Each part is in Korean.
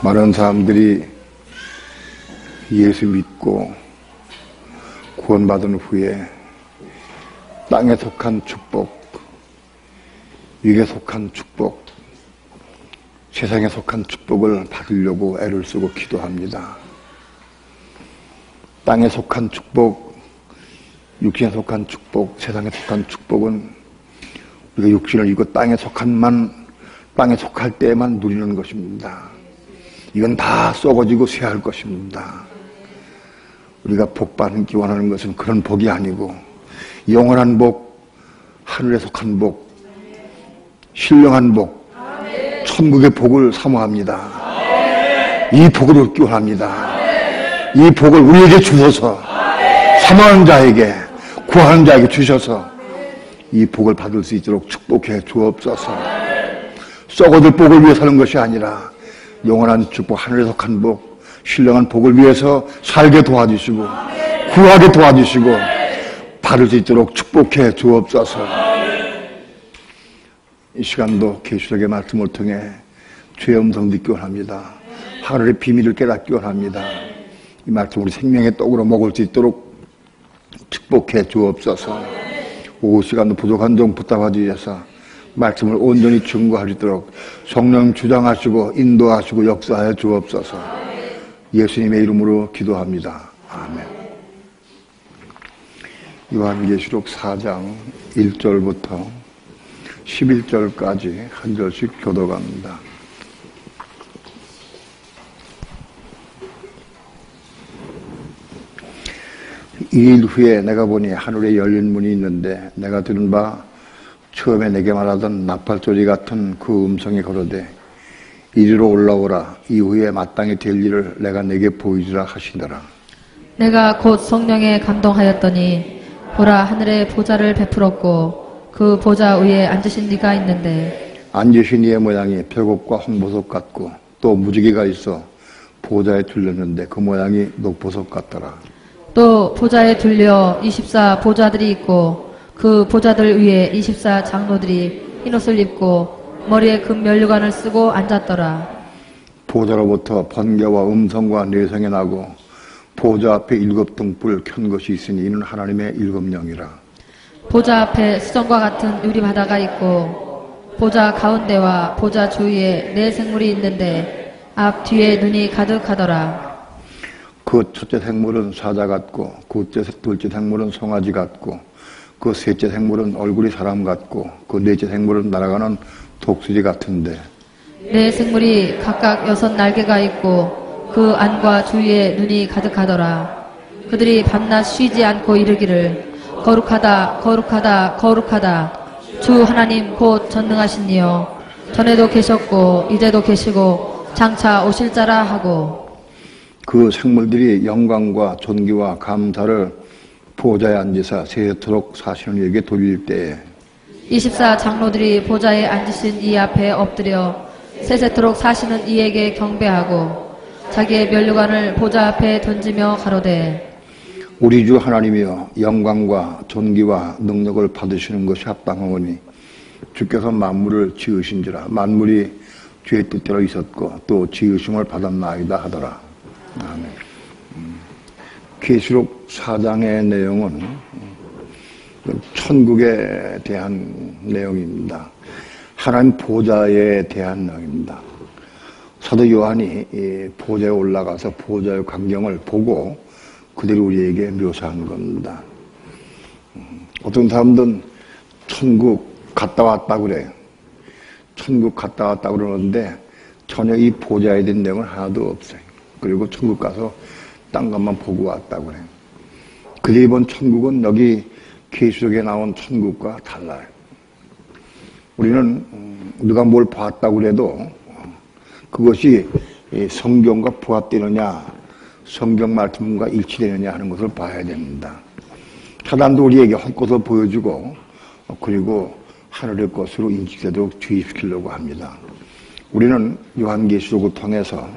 많은 사람들이 예수 믿고 구원받은 후에 땅에 속한 축복, 육에 속한 축복, 세상에 속한 축복을 받으려고 애를 쓰고 기도합니다. 땅에 속한 축복, 육신에 속한 축복, 세상에 속한 축복은 우리가 육신을 입고 땅에 속할 때만 누리는 것입니다. 이건 다 썩어지고 쇠할 것입니다. 우리가 복 받기 원하는 것은 그런 복이 아니고 영원한 복, 하늘에 속한 복, 신령한 복, 천국의 복을 사모합니다. 이 복을 얻기 원합니다. 이 복을 우리에게 주셔서 사모하는 자에게, 구하는 자에게 주셔서 이 복을 받을 수 있도록 축복해 주옵소서. 썩어들 복을 위해 사는 것이 아니라 영원한 축복, 하늘에 속한 복, 신령한 복을 위해서 살게 도와주시고 구하게 도와주시고 받을 수 있도록 축복해 주옵소서. 이 시간도 계시록의 말씀을 통해 주의 음성 듣기 원합니다. 하늘의 비밀을 깨닫기 원합니다. 이 말씀 우리 생명의 떡으로 먹을 수 있도록 축복해 주옵소서. 오후 시간도 부족한 점 부탁해 주셔서 말씀을 온전히 증거할 수 있도록 성령 주장하시고 인도하시고 역사하여 주옵소서. 예수님의 이름으로 기도합니다. 아멘. 요한계시록 4장 1절부터 11절까지 한 절씩 교독합니다. 이일 후에 내가 보니 하늘에 열린 문이 있는데 내가 들은 바 처음에 내게 말하던 나팔소리 같은 그 음성이 가로되 이리로 올라오라. 이후에 마땅히 될 일을 내가 내게 보이리라 하시더라. 내가 곧 성령에 감동하였더니 보라, 하늘에 보좌를 베풀었고 그 보좌 위에 앉으신 이가 있는데 앉으신 이의 모양이 벽옥과 홍보석 같고 또 무지개가 있어 보좌에 둘렸는데 그 모양이 녹보석 같더라. 또 보좌에 둘려 24 보좌들이 있고 그 보좌들 위에 24 장로들이 흰옷을 입고 머리에 금 면류관을 쓰고 앉았더라. 보좌로부터 번개와 음성과 내성이 나고 보좌 앞에 7 등불 켠 것이 있으니 이는 하나님의 7 영이라. 보좌 앞에 수정과 같은 유리바다가 있고 보좌 가운데와 보좌 주위에 4 생물이 있는데 앞 뒤에 눈이 가득하더라. 그 첫째 생물은 사자 같고 그 둘째 생물은 송아지 같고 그 셋째 생물은 얼굴이 사람 같고 그 넷째 생물은 날아가는 독수리 같은데 4 생물이 각각 6 날개가 있고 그 안과 주위에 눈이 가득하더라. 그들이 밤낮 쉬지 않고 이르기를 거룩하다 거룩하다 거룩하다 주 하나님 곧 전능하신 이여 전에도 계셨고 이제도 계시고 장차 오실 자라 하고 그 생물들이 영광과 존귀와 감사를 보좌에 앉으사 세세토록 사시는 이에게 돌릴 때에 24 장로들이 보좌에 앉으신 이 앞에 엎드려 세세토록 사시는 이에게 경배하고 자기의 면류관을 보좌 앞에 던지며 가로되 우리 주 하나님이여 영광과 존귀와 능력을 받으시는 것이 합당하오니 주께서 만물을 지으신지라 만물이 주의 뜻대로 있었고 또 지으심을 받았나이다 하더라. 아멘. 계시록 4장의 내용은 천국에 대한 내용입니다. 하나님 보좌에 대한 내용입니다. 사도 요한이 보좌에 올라가서 보좌의 광경을 보고 그대로 우리에게 묘사한 겁니다. 어떤 사람들은 천국 갔다 왔다 그래요. 천국 갔다 왔다 그러는데 전혀 이 보좌에 대한 내용은 하나도 없어요. 그리고 천국 가서 딴 것만 보고 왔다 그래요. 그들이 본 천국은 여기 계시록에 나온 천국과 달라요. 우리는 누가 뭘 봤다고 그래도 그것이 성경과 부합되느냐 성경 말씀과 일치되느냐 하는 것을 봐야 됩니다. 사단도 우리에게 헛것을 보여주고 그리고 하늘의 것으로 인식되도록 주입시키려고 합니다. 우리는 요한계시록을 통해서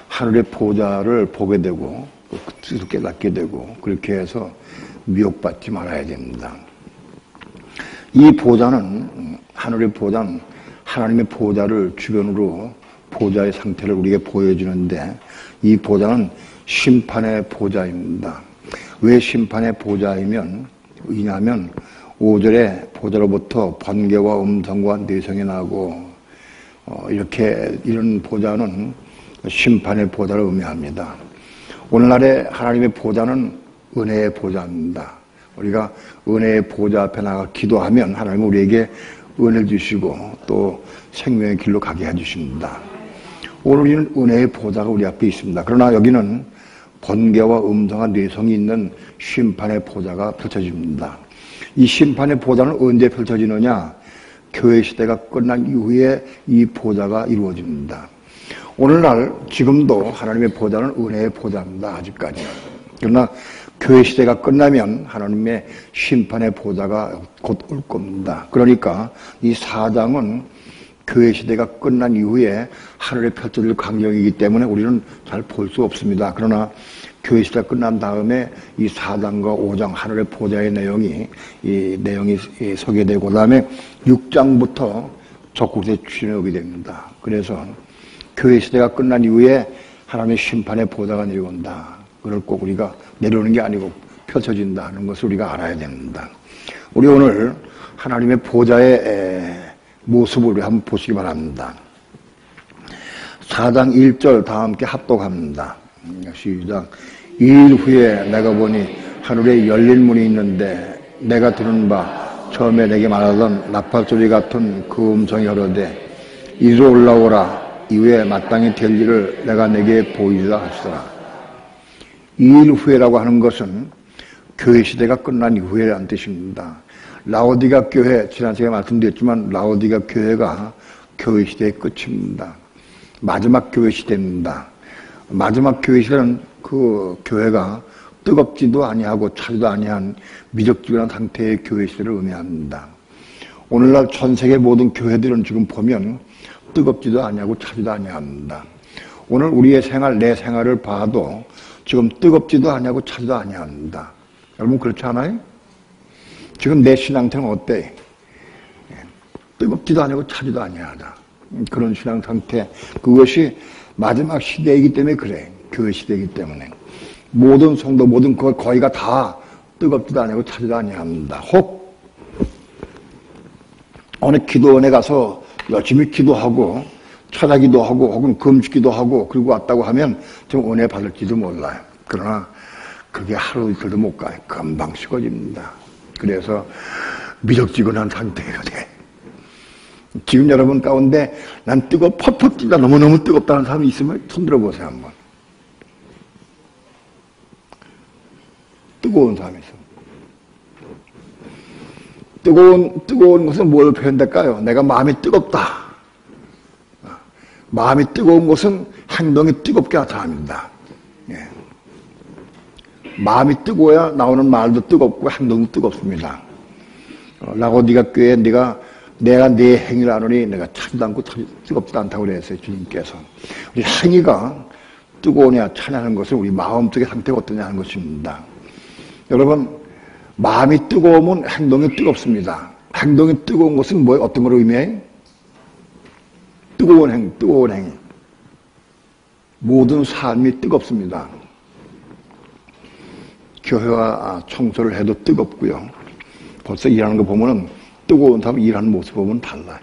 하늘의 보좌를 보게 되고 뜻을 깨닫게 되고 그렇게 해서 미혹받지 말아야 됩니다. 이 보좌는 하늘의 보좌는 하나님의 보좌를 주변으로 보좌의 상태를 우리에게 보여주는데 이 보좌는 심판의 보좌입니다. 왜 심판의 보좌이냐면 5절에 보좌로부터 번개와 음성과 내성이 나고 이런 보좌는 심판의 보좌를 의미합니다. 오늘날의 하나님의 보좌는 은혜의 보좌입니다. 우리가 은혜의 보좌 앞에 나가 기도하면 하나님은 우리에게 은혜를 주시고 또 생명의 길로 가게 해주십니다. 오늘 우리는 은혜의 보좌가 우리 앞에 있습니다. 그러나 여기는 번개와 음성과 내성이 있는 심판의 보좌가 펼쳐집니다. 이 심판의 보좌는 언제 펼쳐지느냐? 교회 시대가 끝난 이후에 이 보좌가 이루어집니다. 오늘날 지금도 하나님의 보좌는 은혜의 보좌입니다. 아직까지는. 그러나 교회 시대가 끝나면 하나님의 심판의 보좌가 곧 올 겁니다. 그러니까 이 4장은 교회 시대가 끝난 이후에 하늘에 펼쳐질 광경이기 때문에 우리는 잘 볼 수 없습니다. 그러나 교회 시대가 끝난 다음에 이 4장과 5장 하늘의 보좌의 내용이 소개되고 그다음에 6장부터 적국세 추진해 오게 됩니다. 그래서 교회 시대가 끝난 이후에 하나님의 심판의 보좌가 내려온다. 그걸 꼭 우리가 내려오는 게 아니고 펼쳐진다 하는 것을 우리가 알아야 됩니다. 우리 오늘 하나님의 보좌의 모습을 우리 한번 보시기 바랍니다. 4장 1절 다 함께 합독합니다. 시작. 2일 후에 내가 보니 하늘에 열린 문이 있는데 내가 들은 바 처음에 내게 말하던 나팔소리 같은 그 음성이 흐르되 이리로 올라오라. 이후에 마땅히 될 일을 내가 내게 보이리라 하시더라. 2일 후에라고 하는 것은 교회 시대가 끝난 이후에라는 뜻입니다. 라오디가 교회, 지난 시간에 말씀드렸지만 라오디가 교회가 교회 시대의 끝입니다. 마지막 교회 시대입니다. 마지막 교회 시대는 그 교회가 뜨겁지도 아니하고 차지도 아니한 미적지근한 상태의 교회 시대를 의미합니다. 오늘날 전 세계 모든 교회들은 지금 보면 뜨겁지도 아니하고 차지도 아니합니다. 오늘 우리의 생활, 내 생활을 봐도 지금 뜨겁지도 아니하고 차지도 아니합니다. 여러분 그렇지 않아요? 지금 내 신앙생활은 어때? 뜨겁지도 아니고 차지도 아니하다. 그런 신앙 상태. 그것이 마지막 시대이기 때문에 그래. 교회 시대이기 때문에. 모든 성도, 모든 거의가 다 뜨겁지도 아니고 차지도 아니합니다. 혹 어느 기도원에 가서 열심히 기도하고 찾아기도 하고 혹은 금식기도 하고 그리고 왔다고 하면 좀 은혜 받을지도 몰라요. 그러나 그게 하루 이틀도 못 가요. 금방 식어집니다. 그래서 미적지근한 상태가 돼. 지금 여러분 가운데 난 퍽퍽 찌다 너무너무 뜨겁다는 사람이 있으면 손 들어보세요 한번. 뜨거운 사람이 있어. 뜨거운 것은 뭘 표현될까요? 내가 마음이 뜨겁다. 마음이 뜨거운 것은 행동이 뜨겁게 나타납니다. 예. 마음이 뜨거워야 나오는 말도 뜨겁고 행동도 뜨겁습니다. 라고디가 교회에 내가 네 행위를 하노니 내가 차지도 않고 뜨겁지도 않다고 그랬어요. 주님께서. 우리 행위가 뜨거우냐 차냐는 것은 우리 마음속의 상태가 어떠냐 하는 것입니다. 여러분 마음이 뜨거우면 행동이 뜨겁습니다. 행동이 뜨거운 것은 어떤 걸 의미해? 뜨거운 행위. 모든 삶이 뜨겁습니다. 교회와 청소를 해도 뜨겁고요. 벌써 일하는 거 보면은 뜨거운 사람 일하는 모습 보면 달라요.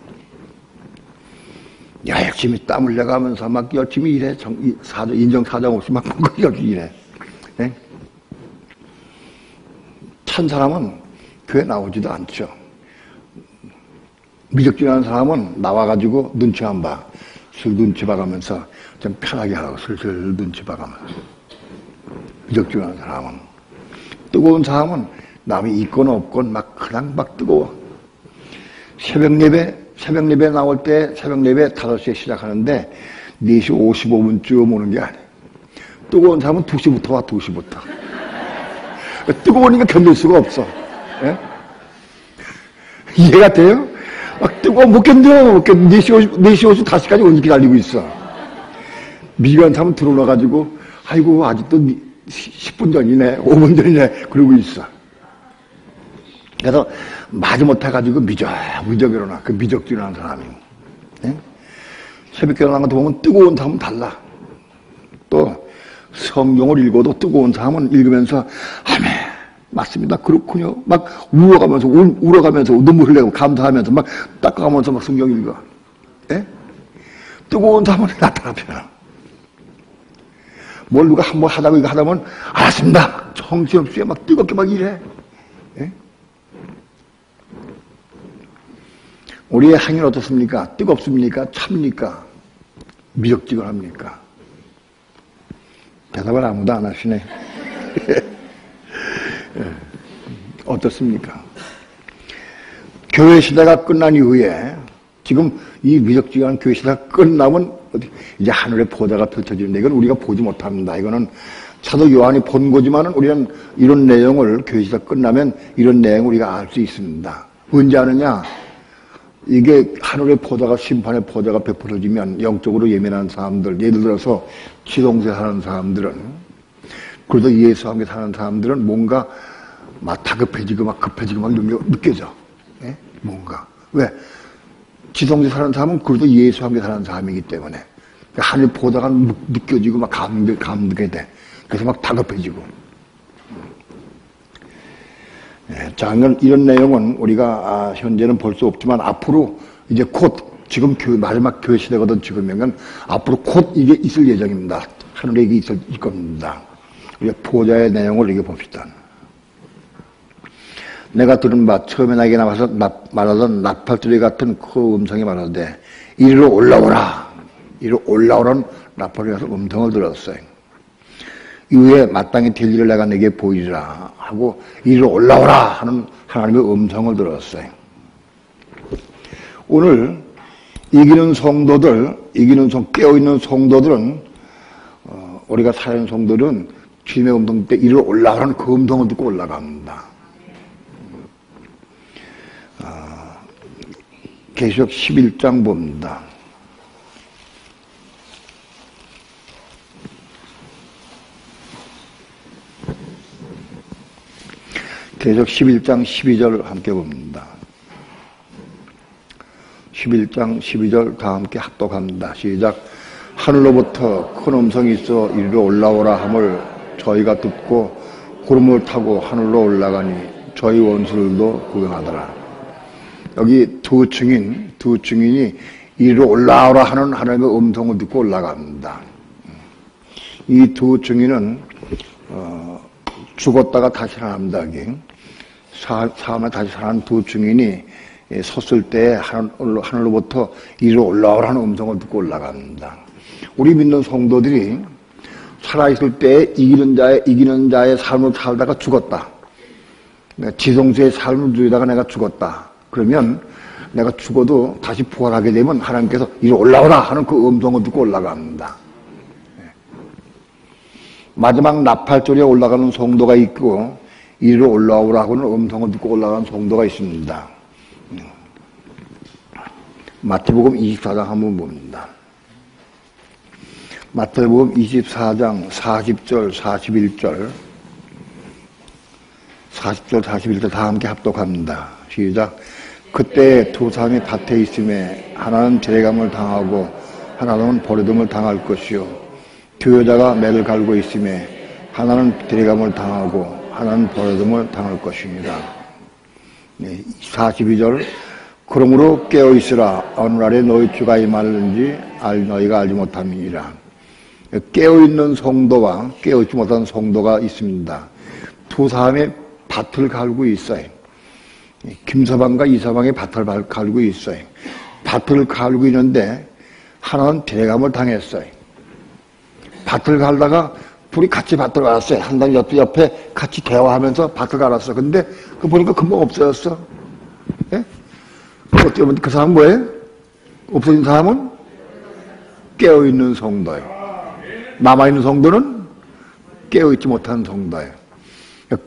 야, 열심히 땀 흘려가면서 막 열심히 일해. 인정 사정 없이 막 열심히 일해. 네? 찬 사람은 교회 나오지도 않죠. 미적지근한 사람은 나와가지고 눈치 안 봐. 슬 눈치 봐가면서 좀 편하게 하라고 슬슬 눈치 봐가면서. 미적지근한 사람은. 뜨거운 사람은 남이 있건 없건 그냥 뜨거워. 새벽 예배 나올 때 새벽 예배 5시에 시작하는데 4시 55분쯤 오는 게 아니에요. 뜨거운 사람은 2시부터 와, 2시부터. 뜨거우니까 견딜 수가 없어. 예? 이해가 돼요? 뜨거워 못 견뎌. 4시 55시 언제 기다리고 있어. 미간 사람 들어올라가지고 아이고 아직도 10분 전이네 5분 전이네 그러고 있어. 그래서 마지못해가지고 미적 일어나. 그 미적지근한 사람이. 예? 새벽기도 하는 것도 보면 뜨거운 사람은 달라. 또 성경을 읽어도 뜨거운 사람은 읽으면서 아멘 맞습니다 그렇군요 막 울어가면서 눈물 흘리고 감사하면서 막 닦아가면서 막 성경 읽어. 예? 뜨거운 사람은 나타나잖아. 뭘 누가 한번 하다가 이거 하다 보면 알았습니다 정신없이 막 뜨겁게 막 이래. 예? 우리의 행위는 어떻습니까? 뜨겁습니까? 찹니까? 미적지근합니까? 대답을 아무도 안 하시네. 어떻습니까? 교회 시대가 끝난 이후에 지금 이 미적지근한 교회 시대가 끝나면 이제 하늘의 보좌가 펼쳐지는데 이건 우리가 보지 못합니다. 이거는 사도 요한이 본 거지만은 우리는 이런 내용을 교회 시대가 끝나면 이런 내용을 우리가 알 수 있습니다. 언제 아느냐? 이게 하늘의 보좌가 심판의 보좌가 베풀어지면 영적으로 예민한 사람들, 예를 들어서 지동세 사는 사람들은 그래도 예수와 함께 사는 사람들은 뭔가 막 다급해지고 막 급해지고 막 느껴져. 예? 뭔가 왜? 지동세 사는 사람은 그래도 예수와 함께 사는 사람이기 때문에 하늘의 보좌가 느껴지고 막 감게 돼. 그래서 막 다급해지고. 예, 자, 이런 내용은 우리가 현재는 볼 수 없지만 앞으로 이제 곧 지금 마지막 교회 시대거든 지금이면 앞으로 곧 이게 있을 예정입니다. 하늘에 이게 있을 겁니다. 우리가 보좌의 내용을 이게 봅시다. 내가 들은 바 처음에 나에게 나와서 말하던 나팔소리 같은 그 음성이 말하되 이리로 올라오라. 이리로 올라오라는 나팔소리 같은 음성을 들었어요. 이후에 마땅히 될 일을 내가 내게 보이리라 하고 이리로 올라오라 하는 하나님의 음성을 들었어요. 오늘 깨어있는 성도들은 우리가 사는 성도들은 주님의 음성 때 이리로 올라오라는 그 음성을 듣고 올라갑니다. 계시록 11장 봅니다. 계시록 11장 12절 함께 봅니다. 11장 12절 다 함께 합독합니다. 시작. 하늘로부터 큰 음성이 있어 이리로 올라오라 함을 저희가 듣고 구름을 타고 하늘로 올라가니 저희 원수들도 구경하더라. 여기 두 증인이 이리로 올라오라 하는 하나님의 음성을 듣고 올라갑니다. 이 두 증인은 죽었다가 다시 살아납니다. 사함에 다시 살아난 두 증인이 섰을 때 하늘로부터 이리로 올라오라는 음성을 듣고 올라갑니다. 우리 믿는 성도들이 살아있을 때 이기는 자의 삶을 살다가 죽었다. 지성수의 삶을 누리다가 내가 죽었다. 그러면 내가 죽어도 다시 부활하게 되면 하나님께서 이리 올라오라 하는 그 음성을 듣고 올라갑니다. 마지막 나팔소리에 올라가는 성도가 있고 이리로 올라오라 하고는 음성을 듣고 올라가는 성도가 있습니다. 마태복음 24장 한번 봅니다. 마태복음 24장 40절 41절 41절 다 함께 합독합니다. 시작. 그때 두 사람이 밭에 있음에 하나는 재감을 당하고 하나는 버려둠을 당할 것이요 두 여자가 매를 갈고 있음에 하나는 데려감을 당하고 하나는 버려둠을 당할 것입니다. 42절 그러므로 깨어있으라 어느 날에 너희 주가 임하는지 너희가 알지 못함이니라. 깨어있는 성도와 깨어있지 못한 성도가 있습니다. 두 사람의 밭을 갈고 있어요. 김서방과 이서방의 밭을 갈고 있어요. 밭을 갈고 있는데 하나는 데려감을 당했어요. 밭을 갈다가 둘이 같이 밭을 갈았어요. 한 달 옆에 같이 대화하면서 밭을 갈았어. 근데 그 보니까 금방 없어졌어. 예? 어떻게 보면 그 사람은 뭐예요? 없어진 사람은 깨어있는 성도예요. 남아있는 성도는 깨어있지 못한 성도예요.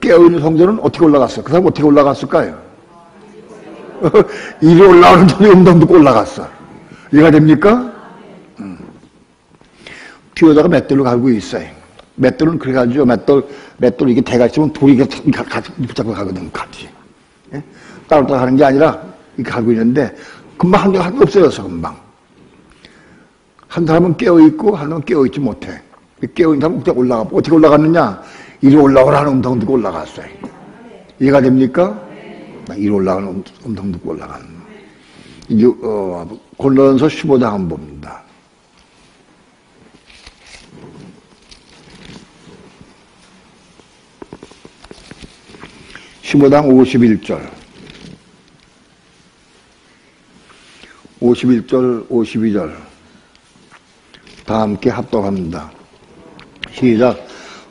깨어있는 성도는 어떻게 올라갔어? 그 사람 어떻게 올라갔을까요? 이리 올라오는 소리 음성 듣고 올라갔어. 이해가 됩니까? 뒤에다가 맷돌을 갈고 있어요. 맷돌은 그래가지고 맷돌 이게 대가 있으면 돌이 같이 붙잡고 가거든, 같이. 예? 따로따로 하는 게 아니라 이렇게 갈고 있는데 금방 한 개 없어졌어, 금방. 한 사람은 깨어있고 한 사람은 깨어있지 못해. 깨어있는 사람은 어떻게 올라가? 어떻게 올라갔느냐? 이리 올라오라는 음성 듣고 올라갔어요. 이해가 됩니까? 이리 올라가는 음성 듣고 올라가는. 이제 고린도전서 15장 한번 봅니다. 15장 51절. 51절, 52절. 다 함께 합독합니다. 시작.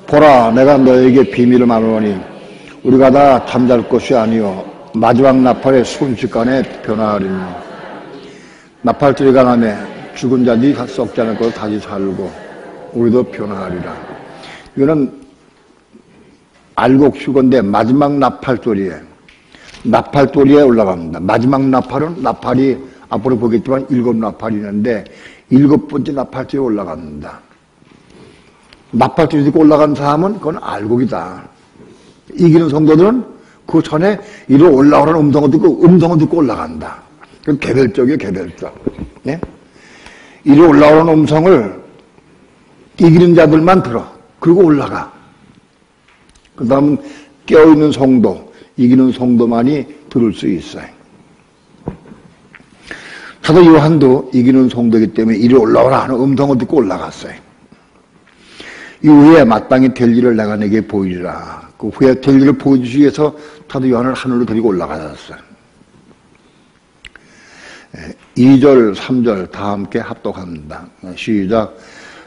보라, 내가 너에게 비밀을 말하노니 우리가 다 잠잘 것이 아니요 마지막 나팔의 순식간에 변화하리니 나팔소리가 나매 죽은 자들이 썩지 않을 것을 다시 살고 우리도 변화하리라. 이거는 알곡 휴건데 마지막 나팔소리에 올라갑니다. 마지막 나팔은 나팔이 앞으로 보겠지만 7 나팔이 있는데 7번째 나팔소리에 올라갑니다. 나팔소리 듣고 올라간 사람은 그건 알곡이다. 이기는 성도들은 그 전에 이리 올라오라는 음성을 듣고 올라간다. 그건 개별적이에요, 개별적. 예? 이리 올라오라는 음성을 이기는 자들만 들어. 그리고 올라가. 그 다음은 깨어있는 성도, 이기는 성도만이 들을 수 있어요. 사도 요한도 이기는 성도이기 때문에 이리 올라오라 하는 음성을 듣고 올라갔어요. 이후에 마땅히 될 일을 내가 내게 보이리라. 그 후에 될 일을 보여주시기 위해서 사도 요한을 하늘로 데리고 올라가셨어요. 2절, 3절 다 함께 합독합니다. 시작.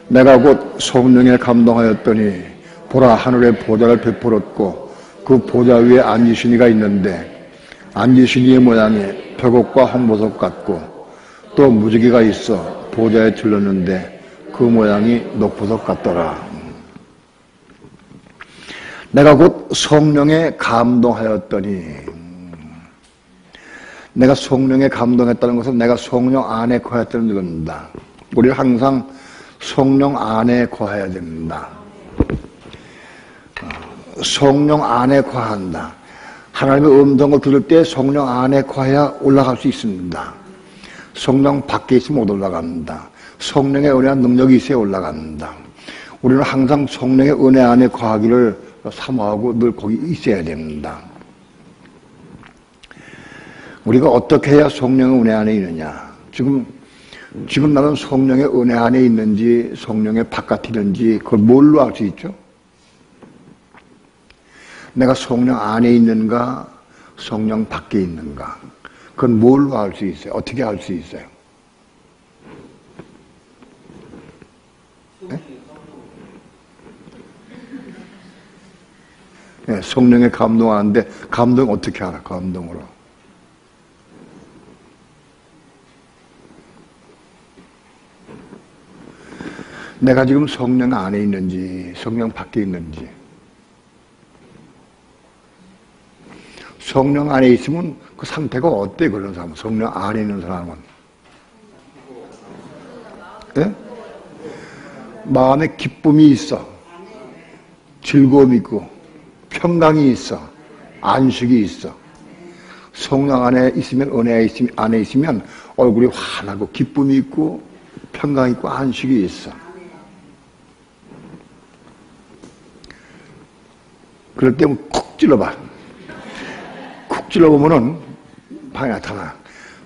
내가 곧 성령에 감동하였더니 보라, 하늘의 보좌를 베풀었고 그 보좌 위에 앉으신 이가 있는데 앉으신 이의 모양이 벽옥과 홍보석 같고 또 무지개가 있어 보좌에 들렀는데 그 모양이 녹보석 같더라. 내가 곧 성령에 감동하였더니, 내가 성령에 감동했다는 것은 내가 성령 안에 거하였다는 겁니다. 우리는 항상 성령 안에 거해야 됩니다. 성령 안에 거한다. 하나님의 음성을 들을 때 성령 안에 거해야 올라갈 수 있습니다. 성령 밖에 있으면 못 올라갑니다. 성령의 은혜한 능력이 있어야 올라갑니다. 우리는 항상 성령의 은혜 안에 거하기를 사모하고 늘 거기 있어야 됩니다. 우리가 어떻게 해야 성령의 은혜 안에 있느냐? 지금 나는 성령의 은혜 안에 있는지 성령의 바깥에 있는지 그걸 뭘로 알 수 있죠? 내가 성령 안에 있는가 성령 밖에 있는가? 그건 뭘로 알 수 있어요? 어떻게 알 수 있어요? 네? 네, 성령에 감동하는데 감동 어떻게 알아? 감동으로. 내가 지금 성령 안에 있는지 성령 밖에 있는지. 성령 안에 있으면 그 상태가 어때? 그런 사람은 성령 안에 있는 사람은 네? 마음에 기쁨이 있어, 즐거움이 있고 평강이 있어, 안식이 있어. 성령 안에 있으면, 은혜 안에 있으면 얼굴이 환하고 기쁨이 있고 평강이 있고 안식이 있어. 그럴 때 쿡 찔러봐. 쿡 찔러보면은 방에 나타나.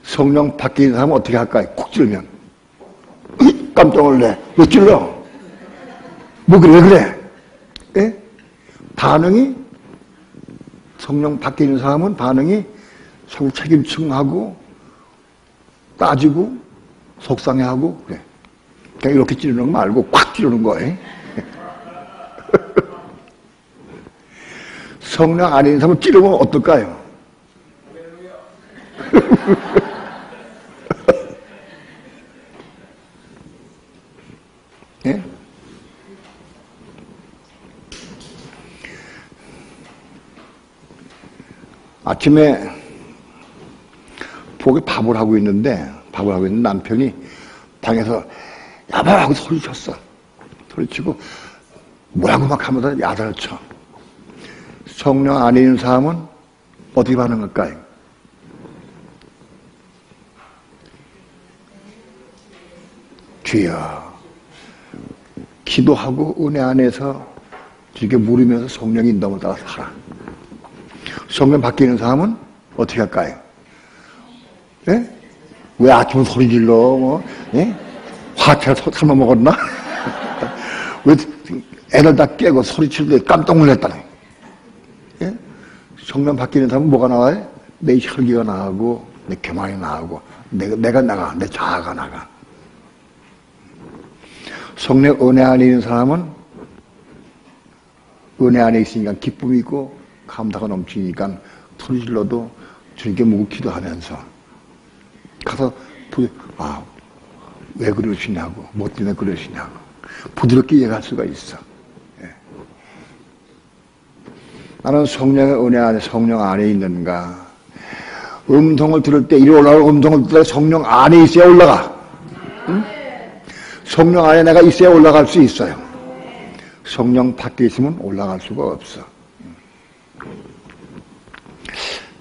성령 밖에 있는 사람은 어떻게 할까요? 쿡 찔러면 깜짝 놀래. 왜 찔러? 뭐 그래? 왜 그래? 예? 반응이, 성령 밖에 있는 사람은 반응이 서로 책임청하고 따지고 속상해하고 그래. 그냥 이렇게 찌르는 거 말고 콱 찌르는 거예요. 성령 안에 있는 사람은 찌르면 어떨까요? 예? 아침에 부엌에 밥을 하고 있는데 남편이 방에서 야바 하고 소리쳤어. 소리치고 뭐라고 막 하면서 야단을 쳐. 성령 안에 있는 사람은 어떻게 반응할까요? 주여. 기도하고 은혜 안에서 이렇게 물으면서 성령이 인도함을 따라 살아. 성령 밖에 있는 사람은 어떻게 할까요? 예? 왜 아침에 소리 질러? 뭐, 예? 화채를 삶아 먹었나? 왜 애들 다 깨고 소리칠 때 깜짝 놀랐다네. 예? 성령 밖에 있는 사람은 뭐가 나와요? 내 혈기가 나가고, 내 교만이 나가고, 내가 나가, 내 자아가 나가. 성령 은혜 안에 있는 사람은 은혜 안에 있으니까 기쁨이 있고, 감사가 넘치니까 소리 질러도 주님께 묻고 기도하면서 가서 왜 그러시냐고, 뭐 때문에 그러시냐고 부드럽게 이해할 수가 있어. 예. 나는 성령의 은혜 안에, 성령 안에 있는가. 음성을 들을 때, 이리 올라가고 음성을 들을 때 성령 안에 있어야 올라가. 응? 성령 안에 내가 있어야 올라갈 수 있어요. 성령 밖에 있으면 올라갈 수가 없어.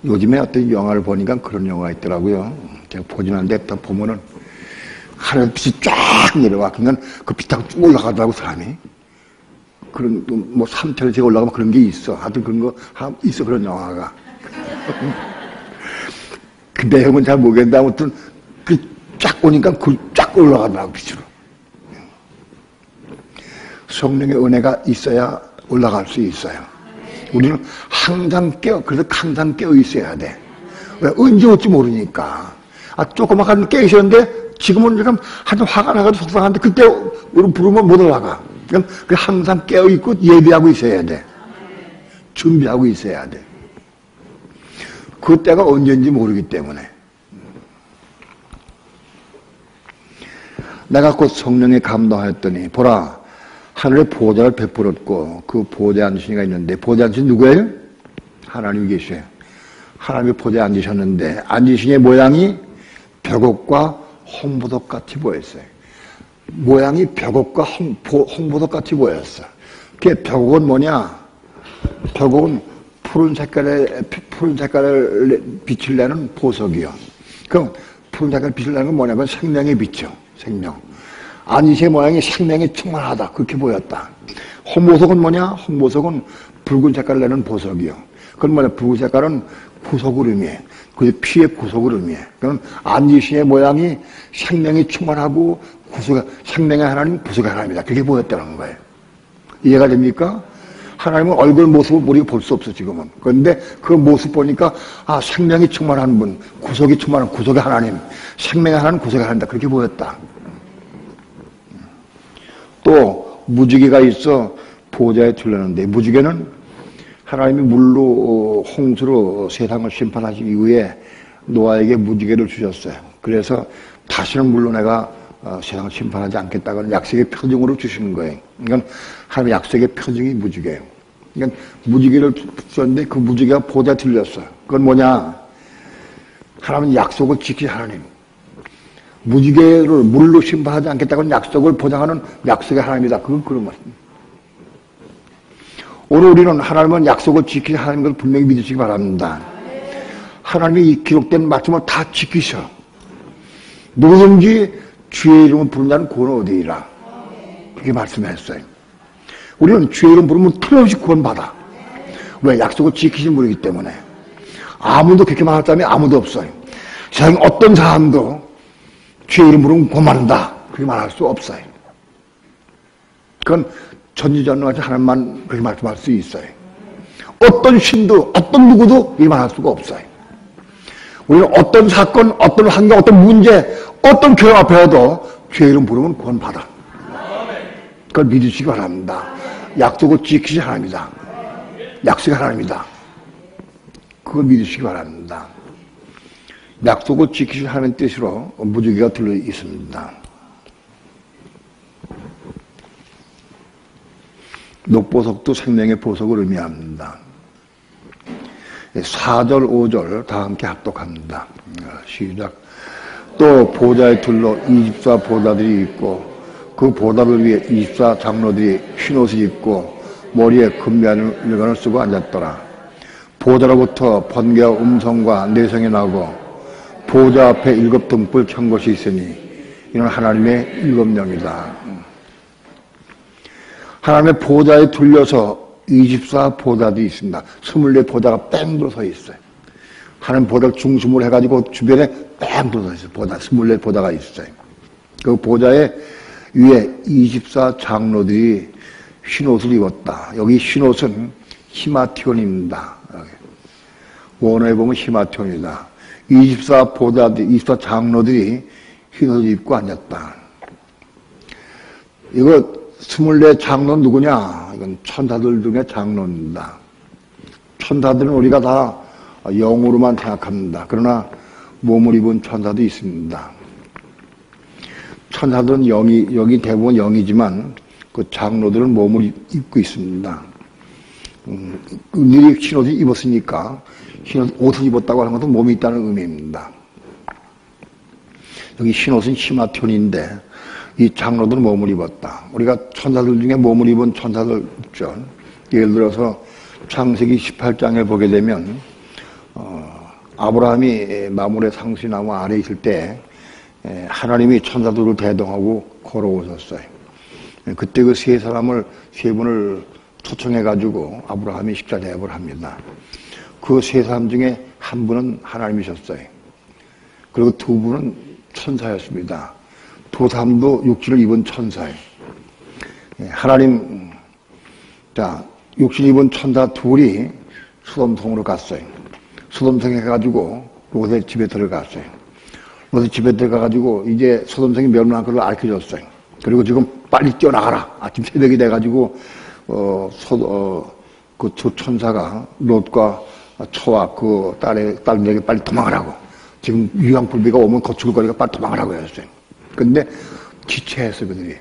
요즘에 어떤 영화를 보니까 그런 영화가 있더라고요. 제가 보진 않는데 딱 보면은 하늘 빛이 쫙 내려와. 그러니까 그 빛하고 쭉 올라가더라고, 사람이. 그런, 뭐, 삼천에 제가 올라가면 그런 게 있어. 하여튼 그런 거 있어, 그런 영화가. 그 내용은 잘 모르겠는데, 아무튼 그 쫙 오니까 그 쫙 올라가더라고, 빛으로. 성령의 은혜가 있어야 올라갈 수 있어요. 우리는 항상 그래서 항상 깨어 있어야 돼. 왜? 언제 올지 모르니까. 조그맣게 깨어 있었는데, 지금은 지금 하여튼 화가 나가지고 속상한데, 그때 우리 부르면 못 올라가. 그럼 항상 깨어 있고 예비하고 있어야 돼. 준비하고 있어야 돼. 그때가 언제인지 모르기 때문에. 내가 곧 성령에 감동하였더니, 보라, 하늘에 보좌를 베풀었고, 그 보좌에 앉으신 이가 있는데, 보좌에 앉으신 누구예요? 하나님이 계셔요. 하나님이 보좌에 앉으셨는데, 앉으신 이의 모양이 벽옥과 홍보석 같이 보였어요. 모양이 벽옥과 홍보석 같이 보였어. 그 벽옥은 뭐냐? 벽옥은 푸른 색깔을 빛을 내는 보석이요. 그럼 푸른 색깔 빛을 내는 건 뭐냐면 생명의 빛이요. 생명. 안시의 모양이 생명이 충만하다. 그렇게 보였다. 홍보석은 뭐냐? 홍보석은 붉은 색깔을 내는 보석이요. 그건 뭐냐? 붉은 색깔은 구속을 의미해. 그 피의 구속을 의미해. 그럼 안지신의 모양이 생명이 충만하고 생명의 하나님, 구속의 하나님이다. 그렇게 보였다는 거예요. 이해가 됩니까? 하나님은 얼굴 모습을 우리가 볼 수 없어, 지금은. 그런데 그 모습 보니까, 생명이 충만한 분, 구속이 충만한 구속의 하나님, 생명의 하나님, 구속의 하나님이다. 그렇게 보였다. 또, 무지개가 있어 보좌에 둘렀는데, 무지개는 하나님이 물로, 홍수로 세상을 심판하신 이후에 노아에게 무지개를 주셨어요. 그래서 다시는 물로 내가 세상을 심판하지 않겠다는 약속의 표징으로 주시는 거예요. 그러니까 하나님의 약속의 표징이 무지개예요. 그러니까 무지개를 주셨는데 그 무지개가 보좌에 들렸어요. 그건 뭐냐? 하나님은 약속을 지키신 하나님. 무지개를 물로 심판하지 않겠다는 약속을 보장하는 약속의 하나님이다. 그건 그런 말입니다. 오늘 우리는 하나님은 약속을 지키신 하나님인 걸 분명히 믿으시기 바랍니다. 하나님이 이 기록된 말씀을 다 지키셔. 누구든지 주의 이름을 부르는 자는 구원 얻으리라. 그렇게 말씀했어요. 우리는 주의 이름 부르면 틀림없이 구원받아. 왜? 약속을 지키신 분이기 때문에. 아무도 그렇게 말할 사람이 아무도 없어요. 세상에 어떤 사람도 주의 이름 부르면 구원받는다. 그렇게 말할 수 없어요. 그건 전지전능하신 하나님만 그렇게 말씀할 수 있어요. 어떤 신도, 어떤 누구도 그렇게 말할 수가 없어요. 우리는 어떤 사건, 어떤 환경, 어떤 문제, 어떤 교회 앞에도 주의 이름 부르면 구원받아. 그걸 믿으시기 바랍니다. 약속을 지키신 하나님이다. 약속의 하나님이다. 그걸 믿으시기 바랍니다. 약속을 지키신 하나님의 뜻으로 무지개가 들려 있습니다. 녹보석도 생명의 보석을 의미합니다. 4절, 5절 다 함께 합독합니다. 시작. 또 보좌에 둘러 24 보좌들이 있고 그 보좌를 위해 24 장로들이 흰옷을 입고 머리에 금면을 쓰고 앉았더라. 보좌로부터 번개와 음성과 내성이 나고 보좌 앞에 7 등불 켠 것이 있으니 이는 하나님의 7명이다. 하나님의 보좌에 둘려서 24보좌도 있습니다. 24보좌가 뺑 들어서 있어요. 하나님 보좌를 중심으로 해가지고 주변에 뺑 들어서 있어요. 보좌, 24보좌가 있어요. 그 보좌의 위에 24장로들이 흰옷을 입었다. 여기 흰옷은 히마티온입니다. 원어에 보면 히마티온이다. 24보좌들, 24장로들이 흰옷을 입고 앉았다. 이거 24장로는 누구냐? 이건 천사들 중에 장로입니다. 천사들은 우리가 다 영으로만 생각합니다. 그러나 몸을 입은 천사도 있습니다. 천사들은 영이 대부분 영이지만 그 장로들은 몸을 입고 있습니다. 그들이 흰옷을 입었으니까 흰옷 옷을 입었다고 하는 것은 몸이 있다는 의미입니다. 여기 흰옷은 히마티온인데 이 장로들은 몸을 입었다. 우리가 천사들 중에 몸을 입은 천사들 있죠. 예를 들어서 창세기 18장에 보게 되면 아브라함이 마물의 상수나무 아래 있을 때 하나님이 천사들을 대동하고 걸어오셨어요. 그때 그 세 분을 초청해가지고 아브라함이 식사 대접을 합니다. 그 세 사람 중에 한 분은 하나님이셨어요. 그리고 두 분은 천사였습니다. 두 사람도 육신을 입은 천사예요. 하나님, 육신을 입은 천사 둘이 소돔성으로 갔어요. 소돔성에 가가지고 롯의 집에 들어갔어요. 롯의 집에 들어가가지고 이제 소돔성이 멸망한 것을 알려줬어요. 그리고 지금 빨리 뛰어나가라. 아침 새벽이 돼가지고 그 두 천사가 롯과 처와 그 딸들에게 빨리 도망가라고. 지금 유황불비가 오면 거축을 거리가 빨리 도망가라고 했어요. 근데 지체했어요, 그들이.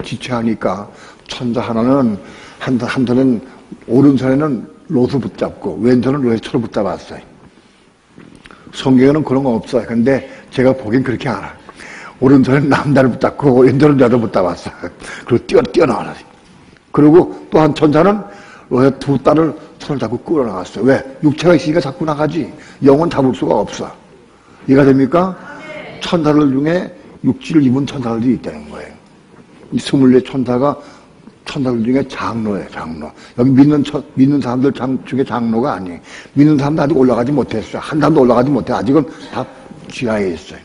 지체하니까 천사 하나는 한 손은 오른손에는 롯을 붙잡고 왼손은 롯의 처를 붙잡았어요. 성경에는 그런 거 없어요. 근데 제가 보기엔 그렇게 알아요. 오른손에는 남자를 붙잡고 왼손은 여자를 붙잡았어요. 그리고 뛰어나가라. 그리고 또 한 천사는 롯의 두 딸을 손을 잡고 끌어나갔어요. 왜? 육체가 있으니까 자꾸 나가지. 영은 잡을 수가 없어. 이해가 됩니까? 천사들 중에 육지를 입은 천사들이 있다는 거예요. 이 24천사가 천사들 중에 장로예요, 장로. 여기 믿는 사람들 중에 장로가 아니에요. 믿는 사람도 아직 올라가지 못했어요. 한 사람도 올라가지 못해. 아직은 다 지하에 있어요.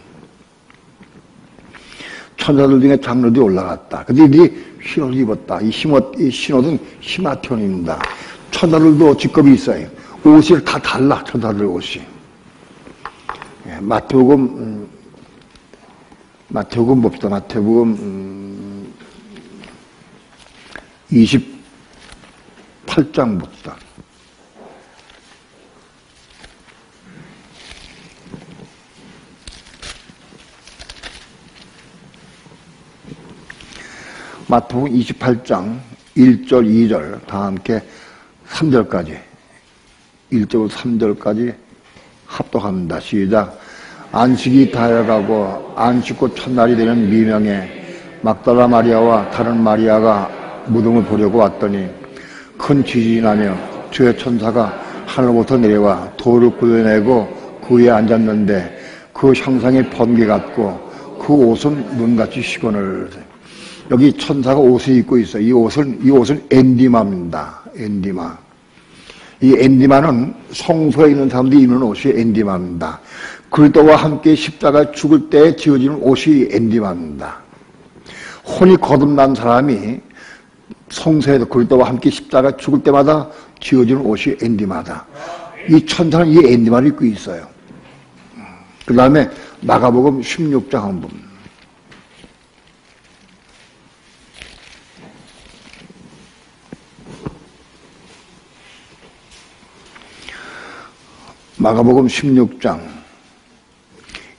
천사들 중에 장로들이 올라갔다. 근데 이들이 흰옷을 입었다. 이 흰옷은 히마티온입니다. 천사들도 직급이 있어요. 옷이 다 달라, 천사들 옷이. 마태복음 봅시다. 마태복음 28장 봅시다. 마태복음 28장 1절, 2절 다 함께 3절까지 1절부터 3절까지 합독합니다. 시작. 안식이 다해가고 안식구 첫날이 되는 미명에 막달라 마리아와 다른 마리아가 무덤을 보려고 왔더니 큰 지진이 나며 주의 천사가 하늘부터 내려와 돌을 굴려내고 그 위에 앉았는데 그 형상이 번개 같고 그 옷은 눈같이 시건을. 여기 천사가 옷을 입고 있어요. 이 옷은 엔디마입니다. 엔디마. 이 엔디마는 성소에 있는 사람들이 입는 옷이 엔디마입니다. 그리스도와 함께 십자가 죽을 때 지어지는 옷이 엔디마입니다. 혼이 거듭난 사람이 성소에서 그리스도와 함께 십자가 죽을 때마다 지어지는 옷이 엔디마다. 이 천사는 이 엔디마를 입고 있어요. 그 다음에 마가복음 16장 한번. 마가복음 16장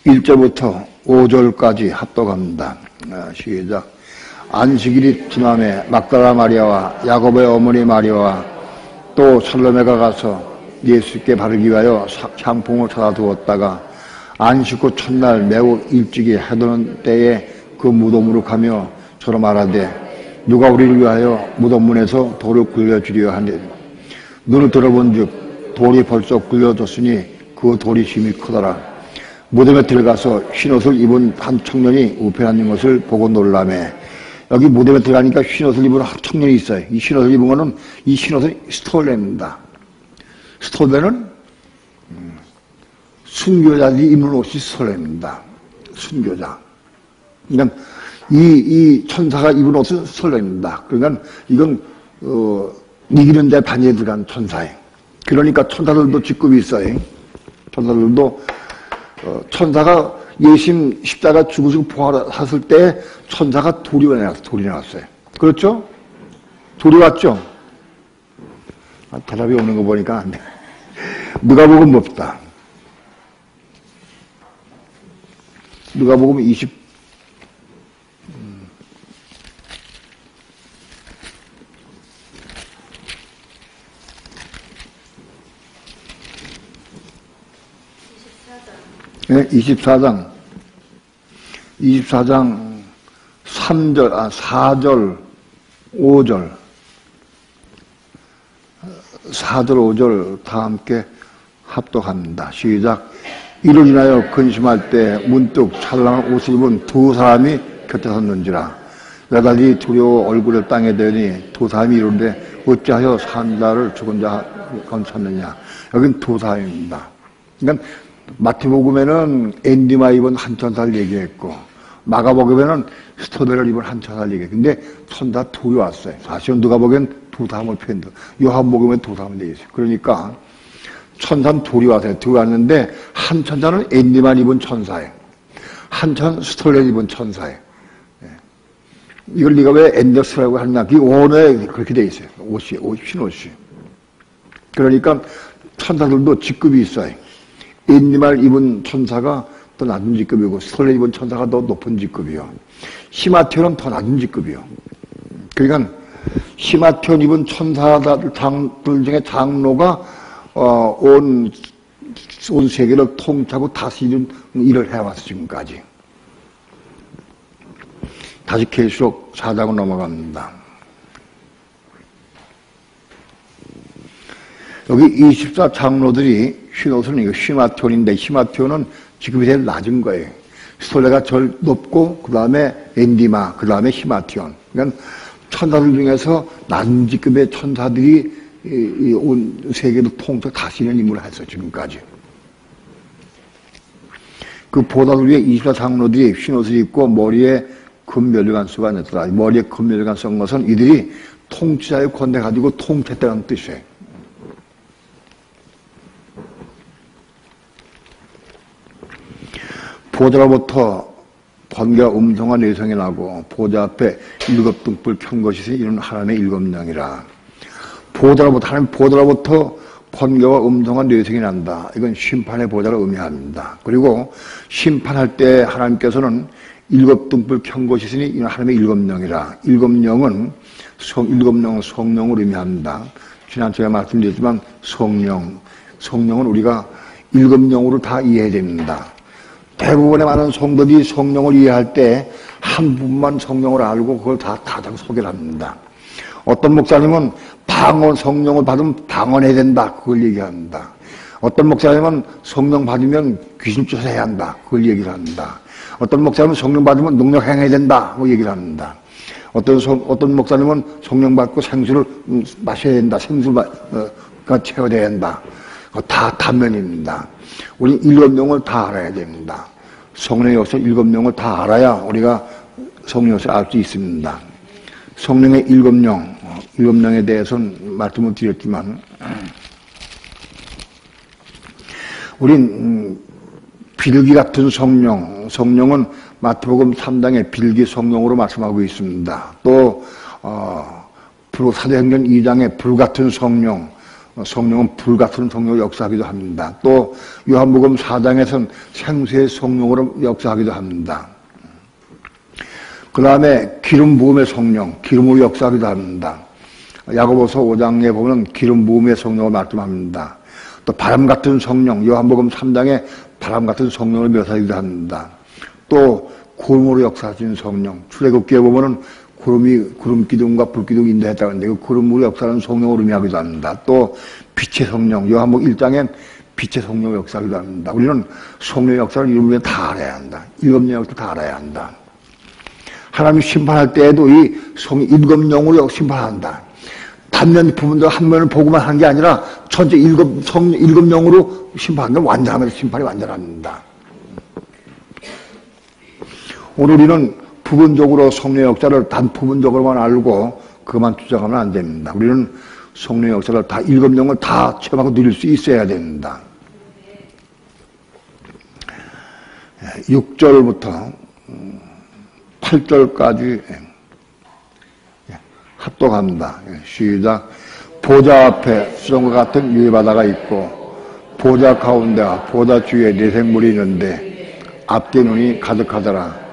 1절부터 5절까지 합독합니다. 시작. 안식일이 지남에 막달라 마리아와 야고보의 어머니 마리아와 또 살로메가 가서 예수께 바르기 위하여 향품을 사다 두었다가 안식 후 첫날 매우 일찍이 해도는 때에 그 무덤으로 가며 서로 말하되 누가 우리를 위하여 무덤문에서 돌을 굴려주려 하니 눈을 들어본 즉 돌이 벌써 굴려졌으니 그 돌이 힘이 크더라. 무덤에 들어가서 흰옷을 입은 한 청년이 우편에 앉는 것을 보고 놀라매. 여기 무덤에 들어가니까 흰옷을 입은 한 청년이 있어요. 이 흰옷을 입은 거는 이 흰옷은 스톨레입니다. 스톨레는 순교자들이 입는 옷이 스톨레입니다. 순교자. 그러니까 이 천사가 입은 옷은 스톨레입니다. 그러니까 이건 이기는 데 반열에 들어간 천사예요. 그러니까 천사들도 직급이 있어요. 천사들도 천사가 예수님 십자가 죽으시고 부활하셨을 때 천사가 둘이 나왔어요. 그렇죠? 둘이 왔죠? 대답이 오는 거 보니까 안 돼. 누가복음 봅시다. 누가복음 24장 3절, 4절, 5절, 4절, 5절 다 함께 합독합니다. 시작. 이를 인하여 근심할 때 문득 찬란한 옷을 입은 두 사람이 곁에 섰는지라. 여달리 두려워 얼굴을 땅에 대니 두 사람이 이르는데 어찌하여 산 자를 죽은 자 가운데 찾느냐. 여긴 두 사람입니다. 그러니까 마태복음에는 앤디마 입은 한 천사를 얘기했고 마가복음에는 스토베를 입은 한 천사를 얘기했고 근데 천사 둘이 왔어요. 사실은 누가복음엔 두 사람을 표현해요. 요한복음엔 두 사람을 얘기했어요. 그러니까 천사는 둘이 왔어요. 둘이 왔는데 한 천사는 앤디만 입은 천사예요. 한 천사는 스톨레를 입은 천사예요. 이걸 네가 왜 앤더스라고 하느냐. 그 원어에 그렇게 돼 있어요. 흰옷이. 그러니까 천사들도 직급이 있어요. 앤디말 입은 천사가 더 낮은 직급이고 스톨레 입은 천사가 더 높은 직급이요. 시마티온은 더 낮은 직급이요. 그러니까 시마티온 입은 천사들 중에 장로가 온 세계를 통치하고 다스리는 일을 해왔어 지금까지. 다시 계시록 4장으로 넘어갑니다. 여기 24장로들이 흰옷은 이거 시마티온인데 시마티온은 직급이 제일 낮은 거예요. 스톨레가 제일 높고 그 다음에 앤디마, 그 다음에 시마티온. 그러니까 천사들 중에서 낮은 직급의 천사들이 온 세계를 통틀어 다스리는 임무를 했어 지금까지. 그 보다를 위해 24장로들이 흰옷을 입고 머리에 금면류관수가 냈더라. 머리에 금면류관 쓴 것은 이들이 통치자의 권세 가지고 통치했다는 뜻이에요. 보좌로부터 번개와 음성과 내성이 나고 보좌 앞에 7 등불 켠 것이 이는 하나님의 7명이라. 하나님 보좌로부터 번개와 음성과 내성이 난다. 이건 심판의 보좌를 의미합니다. 그리고 심판할 때 하나님께서는 7 등불 켠 것이 있으니 이는 하나님의 7명이라. 7명은 7명은 성령을 의미합니다. 지난주에 말씀드렸지만 성령은 우리가 7명으로 다 이해해야 됩니다. 대부분의 많은 성도들이 성령을 이해할 때 한 부분만 성령을 알고 그걸 다 소개를 합니다. 어떤 목사님은 성령을 받으면 방언해야 된다. 그걸 얘기합니다. 어떤 목사님은 성령 받으면 귀신 쫓아야 한다. 그걸 얘기를 합니다. 어떤 목사님은 성령 받으면 능력 행해야 된다. 그 얘기를 합니다. 어떤 목사님은 성령 받고 생수를 마셔야 된다. 생수가 채워져야 된다. 다 단면입니다. 우리 7명을 다 알아야 됩니다. 성령의 역사 7명을 다 알아야 우리가 성령의 역사를 알 수 있습니다. 성령의 7명에 대해서는 말씀을 드렸지만 우린 빌기 같은 성령은 마태복음 3장에 빌기 성령으로 말씀하고 있습니다. 또 사도행전 2장에 불같은 성령은 불같은 성령으로 역사하기도 합니다. 또 요한복음 4장에서는 생수의 성령으로 역사하기도 합니다. 그 다음에 기름 부음의 성령, 기름으로 역사하기도 합니다. 야고보서 5장에 보면 기름 부음의 성령을 말씀합니다. 또 바람 같은 성령, 요한복음 3장에 바람 같은 성령을 묘사하기도 합니다. 또 구름으로 역사하시는 성령, 출애굽기에 보면은 구름 기둥과 불 기둥이 인도했다고 하는데 그 구름으로 역사하는 성령을 의미하기도 합니다. 또 빛의 성령, 요한복음 1장엔 빛의 성령 역사기도 합니다. 우리는 성령 역사를 일곱 다 알아야 한다. 일곱 영역도 다 알아야 한다. 하나님이 심판할 때에도 이 일곱 영으로 심판한다. 단면 부분도 한 면을 보고만 한 게 아니라 전체 일곱 영으로 심판하면 완전하면서 심판이 완전합니다. 오늘 우리는 부분적으로 성령 역사를 단 부분적으로만 알고 그것만 주장하면 안 됩니다. 우리는 성령 역사를 다 일곱 영을 다 체험하고 누릴 수 있어야 됩니다. 6절부터 8절까지 합독합니다. 시작. 보좌 앞에 수정과 같은 유리바다가 있고 보좌 가운데와 보좌 주위에 네 생물이 있는데 앞뒤 눈이 가득하더라.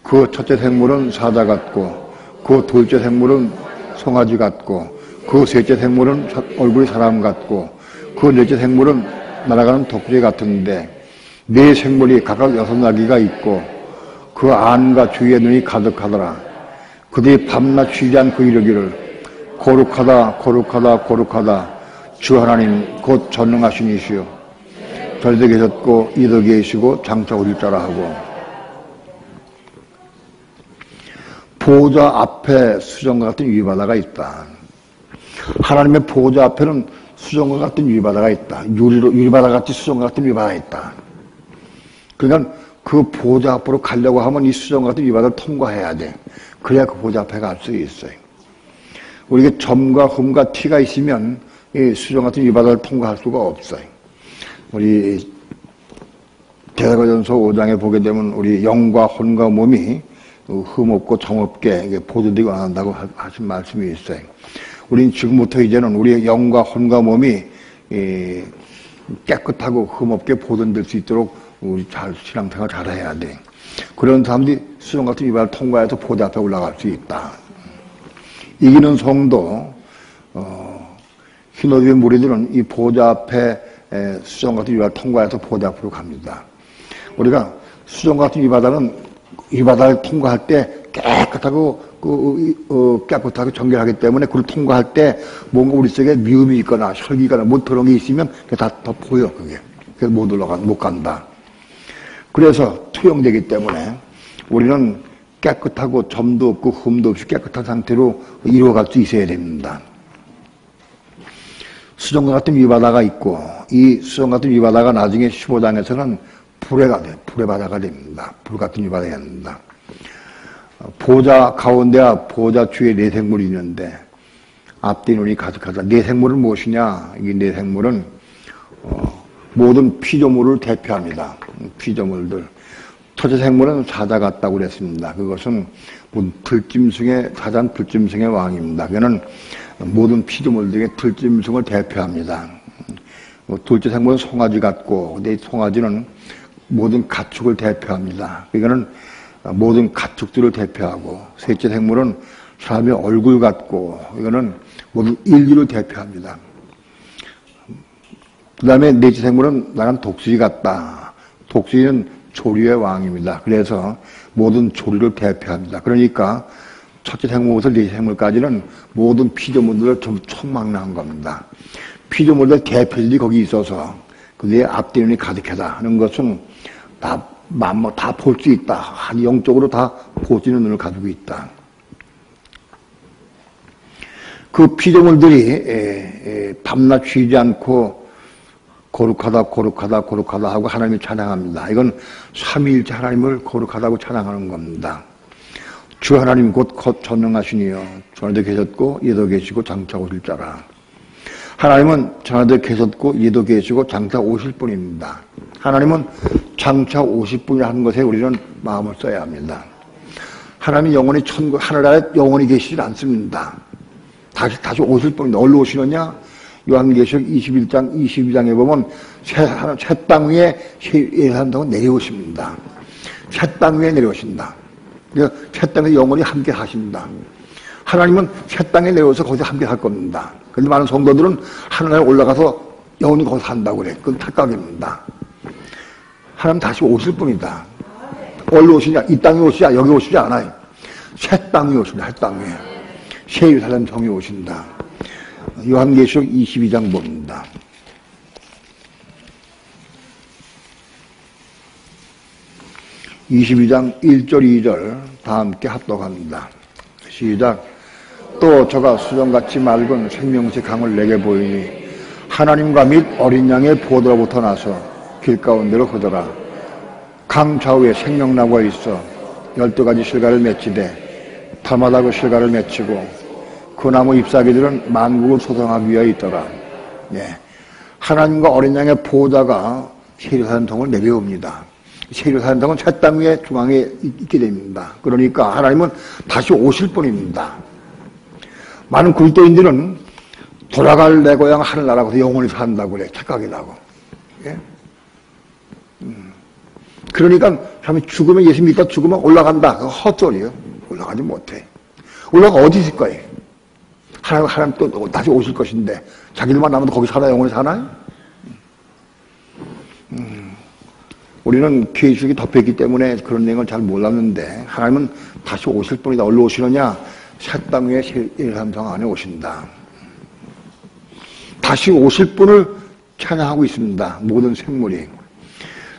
그 첫째 생물은 사자 같고 그 둘째 생물은 송아지 같고 그 셋째 생물은 얼굴이 사람 같고 그 넷째 생물은 날아가는 독수리 같은데 네 생물이 각각 6날개가 있고 그 안과 주위에 눈이 가득하더라. 그들이 밤낮 쉬지 않고 이르기를 거룩하다 거룩하다 거룩하다 주 하나님 곧 전능하신 이시여 절대 계셨고 이도 계시고 장차 오실 자라 하고 보좌 앞에 수정과 같은 유리바다가 있다. 하나님의 보좌 앞에는 수정과 같은 유리바다가 있다. 유리바다 같이 수정과 같은 유리바다가 있다. 그러니까 그 보좌 앞으로 가려고 하면 이 수정과 같은 유리바다를 통과해야 돼. 그래야 그 보좌 앞에 갈 수 있어요. 우리에게 점과 흠과 티가 있으면 이 수정 같은 유리바다를 통과할 수가 없어요. 우리 대사가전서 5장에 보게 되면 우리 영과 혼과 몸이 흠없고 정없게 보존되기 원한다고 하신 말씀이 있어요. 우리는 지금부터 이제는 우리의 영과 혼과 몸이 깨끗하고 흠없게 보존될 수 있도록 우리 신앙생활 잘해야 돼. 그런 사람들이 수정 같은 유리바다를 통과해서 보좌 앞에 올라갈 수 있다. 이기는 성도 흰옷의 무리들은 이 보좌 앞에 수정 같은 유리바다를 통과해서 보좌 앞으로 갑니다. 우리가 수정 같은 유리바다를 통과할 때 깨끗하고 깨끗하게 정결하기 때문에 그걸 통과할 때 뭔가 우리 속에 미움이 있거나 혈기가 못 그런 게 있으면 그게 다 보여. 그게 그래서 못 간다. 그래서 투영되기 때문에 우리는 깨끗하고 점도 없고 흠도 없이 깨끗한 상태로 이루어갈 수 있어야 됩니다. 수정과 같은 유리바다가 있고 이 수정 같은 유리바다가 나중에 15장에서는 불의 바다가 됩니다. 불 같은 유리바다가 됩니다. 보좌 가운데와 보좌 주위에 네 생물이 있는데 앞뒤 눈이 가득하다. 네 생물은 무엇이냐? 이 네 생물은 모든 피조물을 대표합니다. 피조물들. 첫째 생물은 사자 같다고 그랬습니다. 그것은 사자는 들짐승의 왕입니다. 그는 모든 피조물들에게 들짐승을 대표합니다. 둘째 생물은 송아지 같고, 근데 이 송아지는 모든 가축을 대표합니다. 이거는 모든 가축들을 대표하고, 셋째 생물은 사람의 얼굴 같고, 이거는 모든 인류를 대표합니다. 그 다음에 넷째 생물은 나는 독수리 같다. 독수리는 조류의 왕입니다. 그래서 모든 조류를 대표합니다. 그러니까 첫째 생물부터 넷째 생물까지는 모든 피조물들을 좀 총망라한 겁니다. 피조물들 대표들이 거기 있어서 그들의 앞뒤눈이 가득하다 하는 것은 다 볼 수 있다. 한 영적으로 다 볼 수 있는 눈을 가지고 있다. 그 피조물들이 밤낮 쉬지 않고 거룩하다 거룩하다 거룩하다 하고 하나님을 찬양합니다. 이건 삼위일체 하나님을 거룩하다고 찬양하는 겁니다. 주 하나님 곧 전능하시니요 전에도 계셨고 이에도 계시고 장차 오실 자라. 하나님은 전에도 계셨고 이에도 계시고 장차 오실 분입니다. 하나님은 장차 오실 분이라는 것에 우리는 마음을 써야 합니다. 하나님이 영원히 하늘나라에 영원히 계시질 않습니다. 다시 오실 분입니다. 어디로 오시느냐? 요한계시록 21장 22장에 보면 새 땅 위에 예산다고 내려오십니다. 새 땅 위에 내려오신다. 새 땅에 영원히 함께 하십니다. 하나님은 새 땅에 내려오서 거기서 함께 할 겁니다. 그런데 많은 성도들은 하늘나라에 올라가서 영원히 거기서 산다고 그래. 그건 착각입니다. 하나님 다시 오실 분이다. 어디로 오시냐? 이 땅에 오시냐? 여기 오시지 않아요. 새 땅에 오신다. 새 땅에. 새 예루살렘 성에 오신다. 요한계시록 22장 봅니다. 22장 1절 2절 다 함께 합독합니다. 시작. 또 저가 수정같이 맑은 생명새 강을 내게 보이니 하나님과 및 어린 양의 보도로부터 나서 길가운데로 흐더라. 강 좌우에 생명나무가 있어 12가지 실과를 맺히되 달마다 그 실과를 맺히고 그 나무 잎사귀들은 만국을 소성하기 위하여 있더라. 예. 하나님과 어린 양의 보호자가 세례사전통을 내려옵니다. 세례사전통은 새 땅 위에 중앙에 있게 됩니다. 그러니까 하나님은 다시 오실 분입니다. 많은 그리스도인들은 돌아갈 내 고향 하늘나라에서 영원히 산다고 그래. 착각이라고. 예? 그러니까 참 죽으면 예수 믿다 죽으면 올라간다. 그거 헛소리예요. 올라가지 못해. 올라가 어디 있을 거예요? 하나님 또 다시 오실 것인데 자기들만 남아도 거기 살아 영원히 사나요? 우리는 계시록이 덮여있기 때문에 그런 내용을 잘 몰랐는데 하나님은 다시 오실 분이다. 어디로 오시느냐? 새 땅 위에 세례사전통 안에 오신다. 다시 오실 분을 찬양하고 있습니다. 모든 생물이.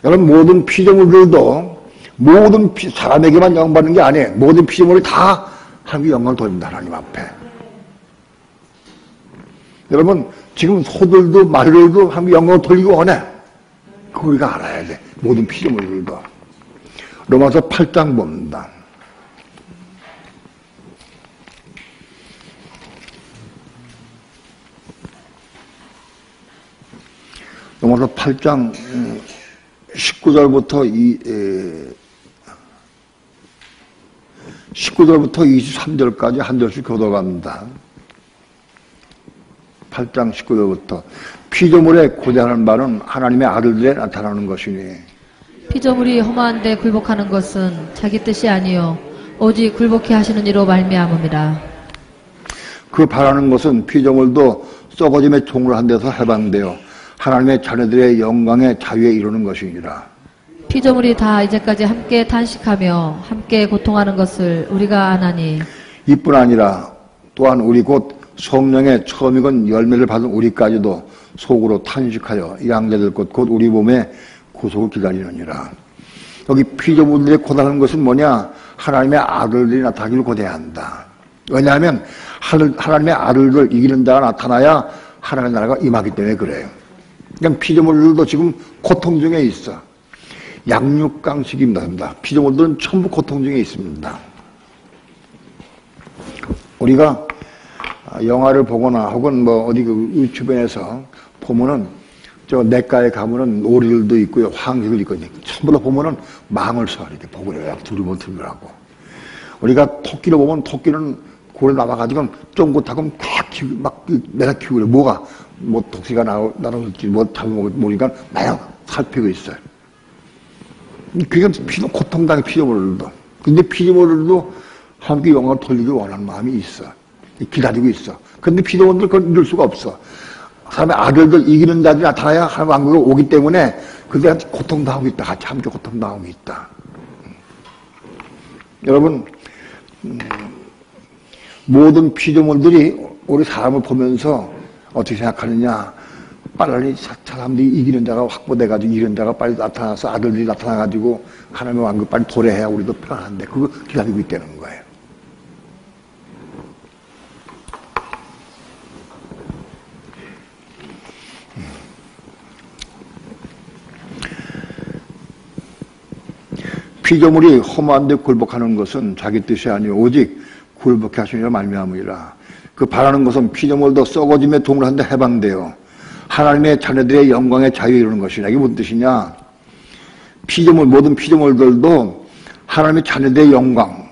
여러분 모든 피조물들도 모든 사람에게만 영광받는 게 아니에요. 모든 피조물이 다 하나님께 영광을 돌립니다. 하나님 앞에. 여러분 지금 소들도 말들도 하나님께 영광을 돌리고 원해. 그거 우리가 알아야 돼. 모든 피조물들도. 로마서 8장 봅니다. 로마서 8장 19절부터 23절까지 한 절씩 교도갑니다. 8장 19절부터 피조물에 고대하는 바는 하나님의 아들들에 나타나는 것이니 피조물이 험한데 굴복하는 것은 자기 뜻이 아니요 오직 굴복해 하시는 이로 말미암음이라. 그 바라는 것은 피조물도 썩어짐의 종을 한 데서 해방되어 하나님의 자녀들의 영광의 자유에 이루는 것이니라. 피조물이 다 이제까지 함께 탄식하며 함께 고통하는 것을 우리가 아나니 이뿐 아니라 또한 우리 곧 성령의 처음 익은 열매를 받은 우리까지도 속으로 탄식하여 양자될 것 곧 우리 몸에 구속을 기다리느니라. 여기 피조물들이 고단한 것은 뭐냐? 하나님의 아들들이 나타나기를 고대해야 한다. 왜냐하면 하나님의 아들들 이기는 자가 나타나야 하나님의 나라가 임하기 때문에 그래요. 그러니까 피조물들도 지금 고통 중에 있어. 양육강식입니다. 피조물들은 전부 고통 중에 있습니다. 우리가 영화를 보거나 혹은 뭐 어디 그 주변에서 보면은 저 냇가에 가면은 오리들도 있고요, 황새도 있거든요. 전부 다 보면은 망을 써 이렇게 보고 그래요. 두리번두리하고. 우리가 토끼를 보면 토끼는 고래 나와가지고 쫑긋하고 막 내다 키우고 그래. 뭐가 뭐 독새가 나올지 뭐 잡아먹으니까 마냥 살피고 있어요. 그게 고통당해 피조물들도. 근데 피조물들도 함께 영광을 돌리기 원하는 마음이 있어. 기다리고 있어. 근데 피조물들 그걸 이룰 수가 없어. 사람의 아들들 이기는 자들이 나타나야 하나님 왕국에 오기 때문에 그들한테 고통당하고 있다. 같이 함께 고통당하고 있다. 여러분 모든 피조물들이 우리 사람을 보면서 어떻게 생각하느냐. 빨리 사람들이 이기는 자가 확보돼가지고 이기는 자가 빨리 나타나서 아들들이 나타나가지고 하나님의 왕국 빨리 도래해야 우리도 편한데 그거 기다리고 있다는 거예요. 피조물이 험한데 굴복하는 것은 자기 뜻이 아니요 오직 굴복해 하시니라 말미암으리라. 그 바라는 것은 피조물도 썩어짐에 동일한데 해방되어 하나님의 자녀들의 영광의 자유에 이루는 것이냐. 이게 무슨 뜻이냐. 모든 피조물들도 하나님의 자녀들의 영광,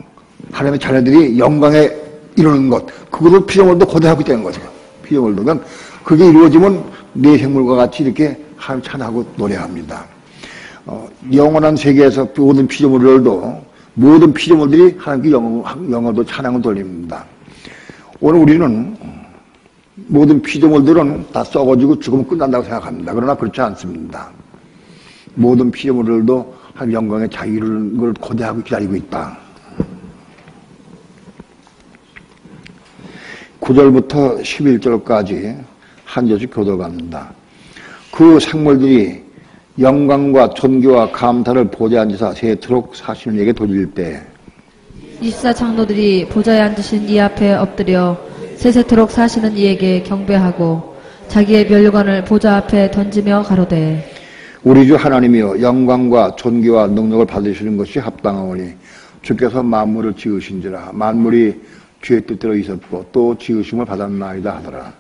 하나님의 자녀들이 영광에 이루는 것, 그것을 피조물도 고대하고 있다는 거죠. 피조물들은 그게 이루어지면 내 생물과 같이 이렇게 하나님 찬양하고 노래합니다. 영원한 세계에서 모든 피조물들이 하나님께 영어도 찬양을 돌립니다. 오늘 우리는 모든 피조물들은 다 썩어지고 죽으면 끝난다고 생각합니다. 그러나 그렇지 않습니다. 모든 피조물들도 하나님 영광의 자유를 고대하고 기다리고 있다. 9절부터 11절까지 한 절씩 교도갑니다. 그 생물들이 영광과 존귀와 감사를 보좌에 앉으사 세토록 사시는 이에게 돌릴 때 24장로들이 보좌에 앉으신 이 앞에 엎드려 세세토록 사시는 이에게 경배하고 자기의 면류관을 보좌 앞에 던지며 가로되 우리 주 하나님이여 영광과 존귀와 능력을 받으시는 것이 합당하오니 주께서 만물을 지으신지라 만물이 주의 뜻대로 있었고 또 지으심을 받았나이다 하더라.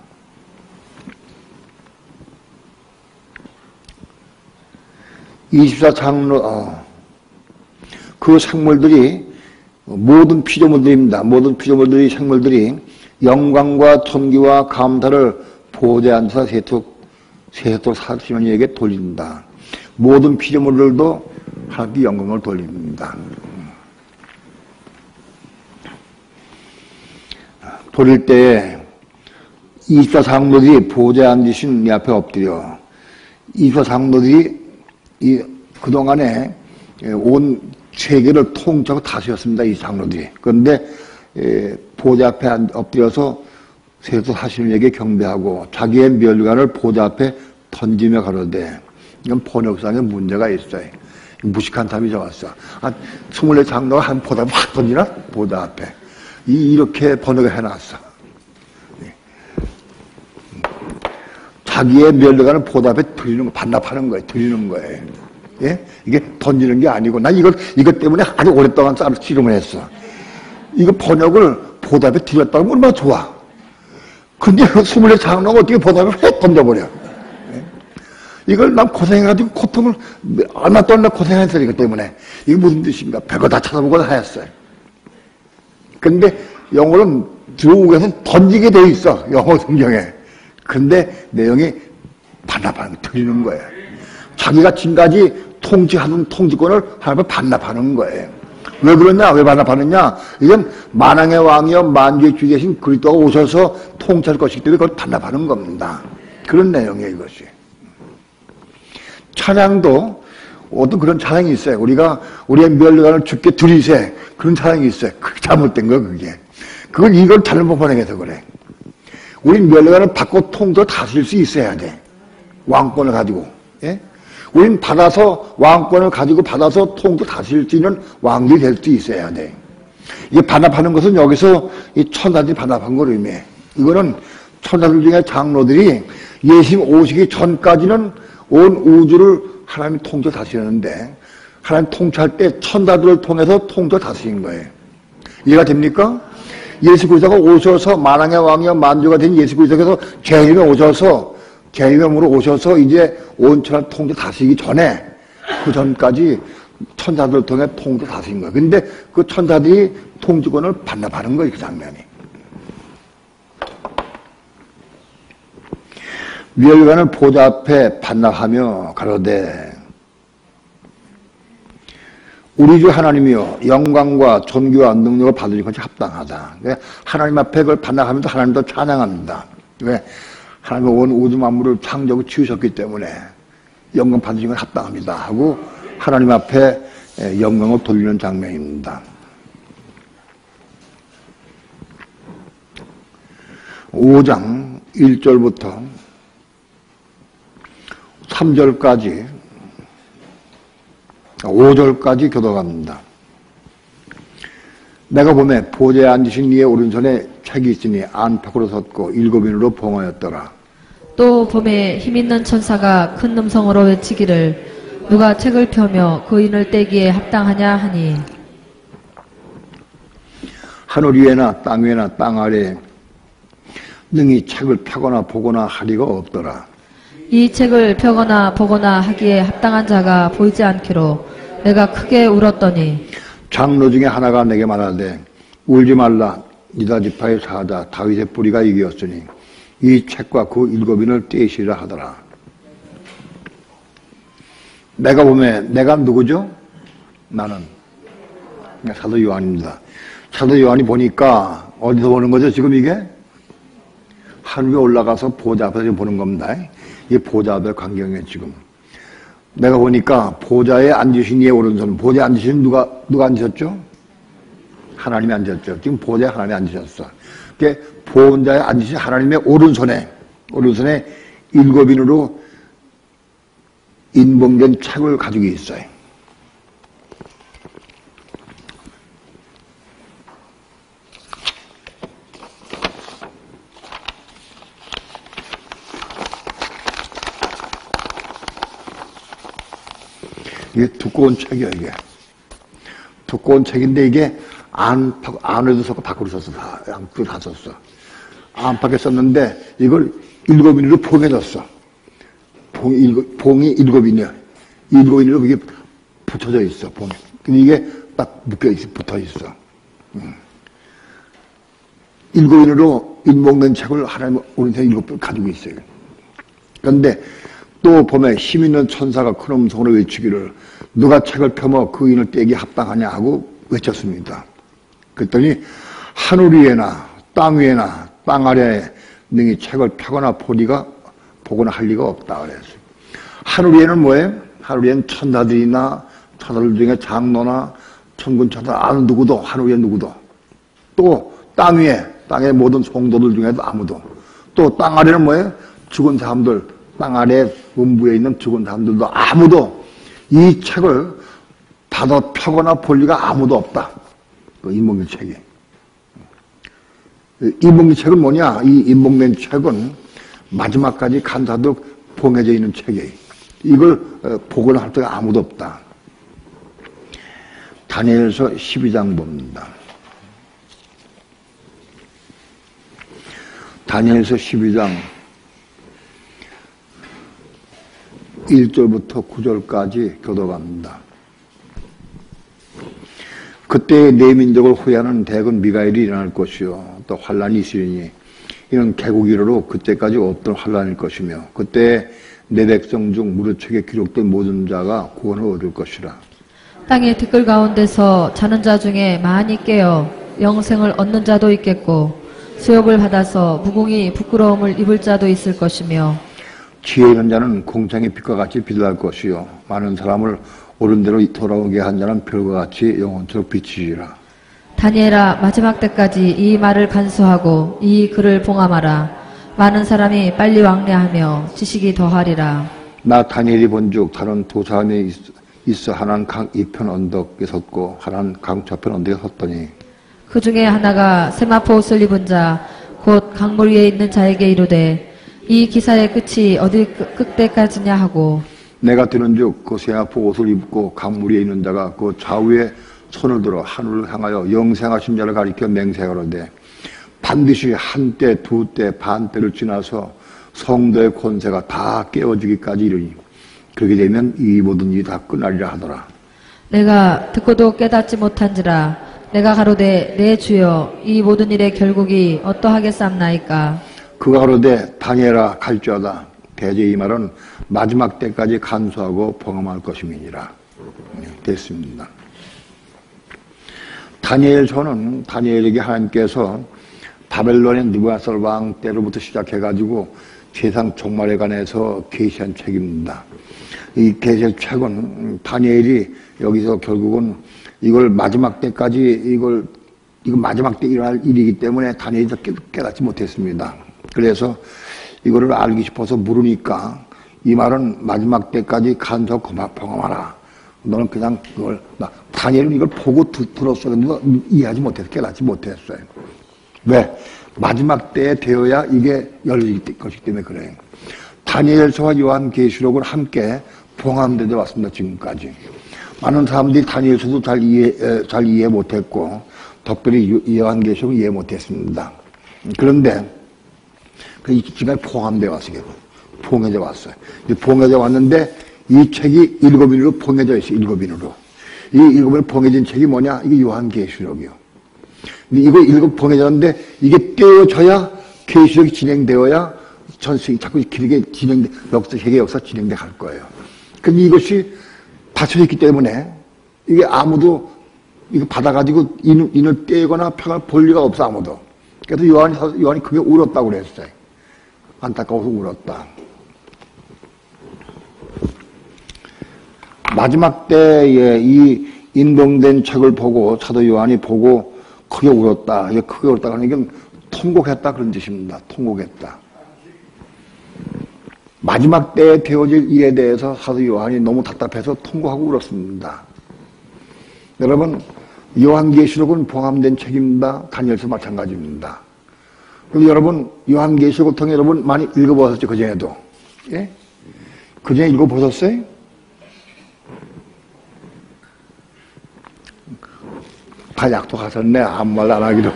그 생물들이 모든 피조물들입니다. 모든 피조물들이 생물들이 영광과 존귀와 감사를 보좌에 앉아서 세토록 사시는 이에게 돌린다. 모든 피조물들도 하나님께 영광을 돌립니다. 돌릴 때에 24장로들이 보좌에 앉으신 이 앞에 엎드려 24장로들이 그동안에 온 세계를 통치하고 다스렸습니다. 이 장로들이. 그런데 보좌 앞에 엎드려서 세토록 사시는 이에게 경배하고 자기의 면류관을 보좌 앞에 던지며 가로되 이건 번역상에 문제가 있어요. 무식한 사람이 적었어. 24장로가 한 보좌 확 던지나? 보좌 앞에. 이렇게 번역을 해놨어. 자기의 면류관을 보좌 앞에 반납하는 거예요. 드리는 거예요. 예? 이게 던지는 게 아니고, 난 이것 때문에 아주 오랫동안 씨름을 했어. 이거 번역을 보좌 앞에 드렸다고 하면 얼마나 좋아. 근데 24장로가 어떻게 보좌 앞에 획 던져버려. 예? 이걸 난 고생해가지고 고통을, 얼마 동안 고생했어요. 이것 때문에. 이게 무슨 뜻인가? 별거 다 찾아보고 다 했어요. 근데 영어는 들어오고서 던지게 돼 있어. 영어 성경에. 근데 내용이 반납하는 거, 드리는 거예요. 자기가 지금까지 통치하던 통치권을 하나님께 반납하는 거예요. 왜 그러냐? 왜 반납하느냐? 이건 만왕의 왕이여 만주의 주 되신 그리스도가 오셔서 통치할 것이기 때문에 그걸 반납하는 겁니다. 그런 내용이에요, 이것이. 찬양도 어떤 그런 찬양이 있어요. 우리의 면류관을 주께 드리세. 그런 찬양이 있어요. 그게 잘못된 거야, 그게. 이걸 잘못 번역해서 그래. 우린 면류관을 받고 통도 다스릴 수 있어야 돼. 왕권을 가지고. 예? 우린 왕권을 가지고 받아서 통도 다스릴 수 있는 왕들이 될 수 있어야 돼. 이게 반납하는 것은 여기서 이 천사들이 반납한 걸 의미해. 이거는 천사들 중에 장로들이 예수님 오시기 전까지는 온 우주를 하나님이 통치 다스렸는데 하나님 통치할 때 천사들을 통해서 통치 다스린 거예요. 이해가 됩니까? 예수 그리스도가 오셔서 만왕의 왕이여 만주가 된 예수 그리스도께서 재림에 오셔서 재림으로 오셔서 이제 온 천하를 통치 다스리기 전에 그 전까지 천사들을 통해 통치 다스린 거예요. 근데 그 천사들이 통치권을 반납하는 거예요. 그 장면이. 면류관을 보좌 앞에 반납하며 가로되 우리 주 하나님이여 영광과 존귀와 능력을 받으신 것이 합당하다. 하나님 앞에 그걸 반납하면서 하나님도 찬양합니다. 왜? 하나님은 온 우주 만물을 창조하고 지으셨기 때문에 영광 받으신 건 합당합니다 하고 하나님 앞에 영광을 돌리는 장면입니다. 5장 1절부터 3절까지 5절까지 교도갑니다. 내가 보매 보좌에 앉으신 이의 오른손에 책이 있으니 안팎으로 섰고 7인으로 봉하였더라. 또 봄에 힘있는 천사가 큰 음성으로 외치기를 누가 책을 펴며 그 인을 떼기에 합당하냐 하니 하늘 위에나 땅 위에나 땅 아래에 능히 책을 펴거나 보거나 하리가 없더라. 이 책을 펴거나 보거나 하기에 합당한 자가 보이지 않기로 내가 크게 울었더니 장로 중에 하나가 내게 말하되 울지 말라. 유다 지파의 사자 다윗의 뿌리가 이기었으니 이 책과 그 7인을 떼시리라 하더라. 내가 보면 내가 누구죠? 나는 사도 요한입니다. 사도 요한이 보니까 어디서 보는 거죠? 지금 이게 하늘에 올라가서 보좌 앞에서 보는 겁니다. 이 보좌 앞의 광경에 지금 내가 보니까 보좌에 앉으신 이의 오른손, 보좌에 앉으신 누가 앉으셨죠? 하나님이 앉으셨죠. 지금 보좌에 하나님이 앉으셨어. 보좌에 앉으신 하나님의 오른손에 7인으로 인봉된 책을 가지고 있어요. 이게 두꺼운 책이야, 이게. 두꺼운 책인데, 이게 안에도 썼고 밖으로 썼어. 양쪽으로 다 썼어. 안팎에 썼는데, 이걸 7인으로 봉해졌어. 봉이 7인이야. 7인으로 그게 붙여져 있어, 봉에. 근데 이게 딱 묶여있어, 붙어 있어. 7인으로 인봉된 책을 하나님 오는 새 7번 가지고 있어요. 그런데 또 보면 힘 있는 천사가 큰 음성으로 외치기를 누가 책을 펴며 그 인을 떼기 합당하냐 하고 외쳤습니다. 그랬더니 하늘 위에나 땅 위에나 땅 아래에 능히 책을 펴거나 보거나 할 리가 없다 그랬어요. 하늘 위에는 뭐예요? 하늘 위에는 천사들이나 천사들 중에 장로나 천군 천사 아는 누구도 하늘 위에 누구도 또 땅 위에 땅의 모든 성도들 중에도 아무도 또 땅 아래는 뭐예요? 죽은 사람들 땅 아래 음부에 있는 죽은 사람들도 아무도 이 책을 받아 펴거나 볼 리가 아무도 없다. 그 인봉된 책이. 인봉된 책은 뭐냐? 이 인봉된 책은 마지막까지 간사도록 봉해져 있는 책이에요. 이걸 보거나 할 때가 아무도 없다. 다니엘서 12장 봅니다. 다니엘서 12장 1절부터 9절까지 교도갑니다. 그때 내 민족을 후회하는 대군 미가엘이 일어날 것이요 또 환란이 있으리니 이는 개국이로로 그때까지 없던 환란일 것이며 그때 내 백성 중 무릇책에 기록된 모든 자가 구원을 얻을 것이라. 땅의 티끌 가운데서 자는 자 중에 많이 깨어 영생을 얻는 자도 있겠고 수욕을 받아서 무궁히 부끄러움을 입을 자도 있을 것이며 지혜 있는 자는 공창의 빛과 같이 빛날 것이요 많은 사람을 옳은 대로 돌아오게 한 자는 별과 같이 영원토록 비치리라. 다니엘아 마지막 때까지 이 말을 간수하고 이 글을 봉함하라. 많은 사람이 빨리 왕래하며 지식이 더하리라. 나 다니엘이 본즉 다른 두 사람이 있어 하나는 강 이편 언덕에 섰고 하나는 강 저편 언덕에 섰더니 그 중에 하나가 세마포 옷을 입은 자 곧 강물 위에 있는 자에게 이르되 이 기사의 끝이 어디 끝때까지냐 하고 내가 들은즉 그 세마포 옷을 입고 강물 위에 있는 자가 그 좌우에 손을 들어 하늘을 향하여 영생하신 자를 가리켜 맹세하로되 반드시 한때 두때 반때를 지나서 성도의 권세가 다 깨어지기까지 이르니 그렇게 되면 이 모든 일이 다 끝나리라 하더라. 내가 듣고도 깨닫지 못한지라 내가 가로되 내 주여 이 모든 일의 결국이 어떠하겠삼나이까. 그가 가로되 다니엘아 갈지어다. 대제 이 말은 마지막 때까지 간수하고 범함할 것임이니라. 됐습니다. 다니엘서는 다니엘에게 하나님께서 바벨론의 느부갓네살 왕 때로부터 시작해가지고 세상 종말에 관해서 계시한 책입니다. 이 계시의 책은 다니엘이 여기서 결국은 이걸 마지막 때까지 이거 마지막 때 일어날 일이기 때문에 다니엘이 깨닫지 못했습니다. 그래서 이거를 알기 싶어서 물으니까 이 말은 마지막 때까지 간수하고 범함하라. 너는 그냥 그걸 다니엘은 이걸 보고 들었어. 근데 이해하지 못해서 깨닫지 못했어요. 왜? 마지막 때에 되어야 이게 열릴 것이기 때문에 그래요. 다니엘서와 요한계시록을 함께 봉함되어 왔습니다. 지금까지. 많은 사람들이 다니엘서도 잘 이해 못했고 특별히 요한계시록은 이해 못했습니다. 그런데 그 지금까지 봉함되어 왔어요. 봉해져 왔어요. 봉해져 왔는데 이 책이 7인으로 봉해져 있어요. 7인으로. 이 7인으로 봉해진 책이 뭐냐? 이게 요한계시록이요. 근데 이거 7 봉해졌는데 이게 떼어져야 계시록이 진행되어야 전생이 자꾸 길게 세계 역사 진행돼 갈 거예요. 근데 이것이 받쳐져 있기 때문에 이게 아무도 이거 받아가지고 인을 떼거나 펴거나 볼 리가 없어 아무도. 그래서 요한이 그게 울었다고 그랬어요. 안타까워서 울었다. 마지막 때에 이 인봉된 책을 보고 사도 요한이 보고 크게 울었다. 이게 크게 울었다 하는 게 통곡했다 그런 뜻입니다. 통곡했다. 마지막 때에 되어질 일에 대해서 사도 요한이 너무 답답해서 통곡하고 울었습니다. 여러분, 요한계시록은 봉함된 책입니다. 다니엘서 마찬가지입니다. 그럼 여러분, 요한계시록을 통해 여러분 많이 읽어보셨죠? 그전에도. 예? 그전에 읽어보셨어요? 다 약속하셨네. 아무 말 안 하기로.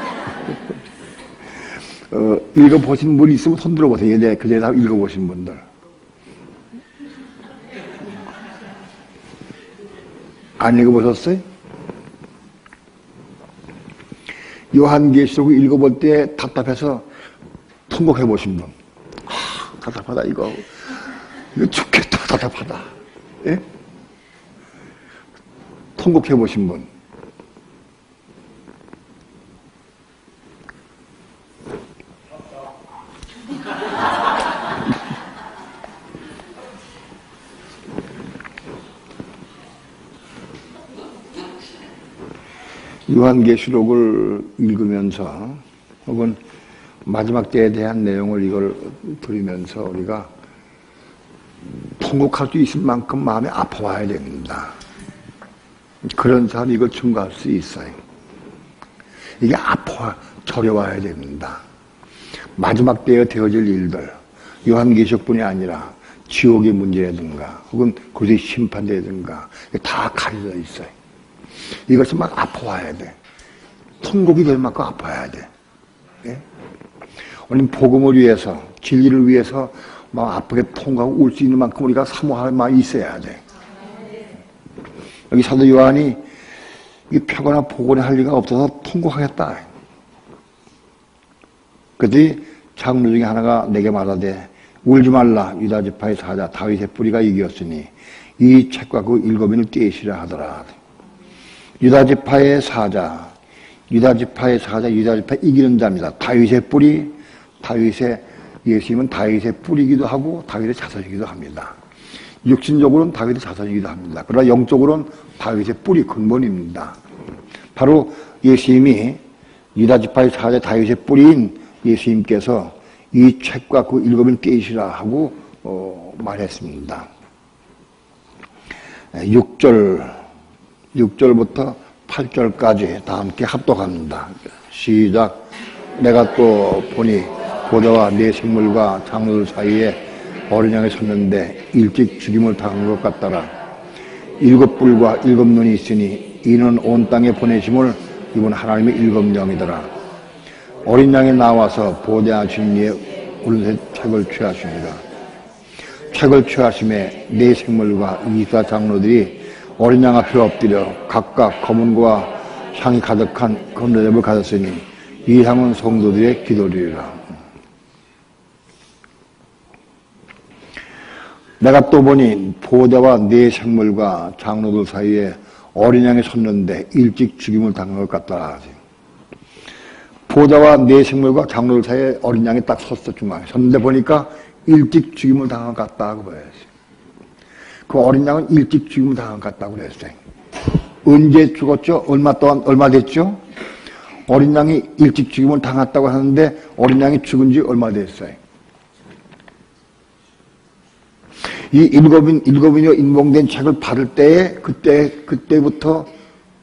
읽어보신 분 있으면 손 들어보세요. 네, 그전에 다 읽어보신 분들. 안 읽어보셨어요? 요한계시록을 읽어볼 때 답답해서 통곡해보신 분. 답답하다, 이거 죽겠다, 답답하다. 예? 통곡해보신 분. 요한계시록을 읽으면서 혹은 마지막 때에 대한 내용을 이걸 들으면서 우리가 통곡할 수 있을 만큼 마음이 아파와야 됩니다. 그런 사람이 이걸 증거할 수 있어요. 이게 저려와야 됩니다. 마지막 때에 되어질 일들, 요한계시록뿐이 아니라 지옥의 문제라든가 혹은 그것의 심판되든가 다 가려져 있어요. 이것을 막 아파와야 돼. 통곡이 될 만큼 아파야 돼. 예? 우리는 복음을 위해서, 진리를 위해서 막 아프게 통곡하고 울 수 있는 만큼 우리가 사모할 마음이 있어야 돼. 여기 사도 요한이 이 표거나 복원에 할 리가 없어서 통곡하겠다. 그랬더니 장로 중에 하나가 내게 말하되 울지 말라. 유다 지파의 사자 다윗의 뿌리가 이겼으니 이 책과 그 일곱인을 떼시라 하더라. 유다 지파의 사자, 유다 지파 이기는 자입니다. 다윗의 뿌리, 예수님은 다윗의 뿌리이기도 하고 다윗의 자손이기도 합니다. 육신적으로는 다윗의 자손이기도 합니다. 그러나 영적으로는 다윗의 뿌리 근본입니다. 바로 예수님이 유다 지파의 사자 다윗의 뿌리인 예수님께서 이 책과 그 일곱인 깨시라 하고 말했습니다. 6절부터 8절까지 다 함께 합독합니다. 시작. 내가 또 보니 보다와 네 생물과 장로들 사이에 어린 양이 섰는데 일찍 죽임을 당한 것 같더라. 7뿔과 7눈이 있으니 이는 온 땅에 보내심을 입은 하나님의 7영이더라. 어린 양이 나와서 보좌하신 이의 울새 책을 취하십니다. 책을 취하심에 네 생물과 24 장로들이 어린 양 앞에 엎드려 각각 검은과 향이 가득한 건더접을 가졌으니 이 향은 성도들의 기도리라. 내가 또 보니 보좌와 네 생물과 장로들 사이에 어린 양이 섰는데 일찍 죽임을 당한 것 같더라. 보좌와 네 생물과 장로들 사이에 어린 양이 딱 섰어, 중앙에 섰는데 보니까 일찍 죽임을 당한 것 같다고 보였어요. 그 어린 양은 일찍 죽임을 당한 것 같다고 그랬어요. 언제 죽었죠? 얼마 됐죠? 어린 양이 일찍 죽임을 당했다고 하는데 어린 양이 죽은 지 얼마 됐어요? 이 일곱인이 인봉된 책을 받을 때에 그때부터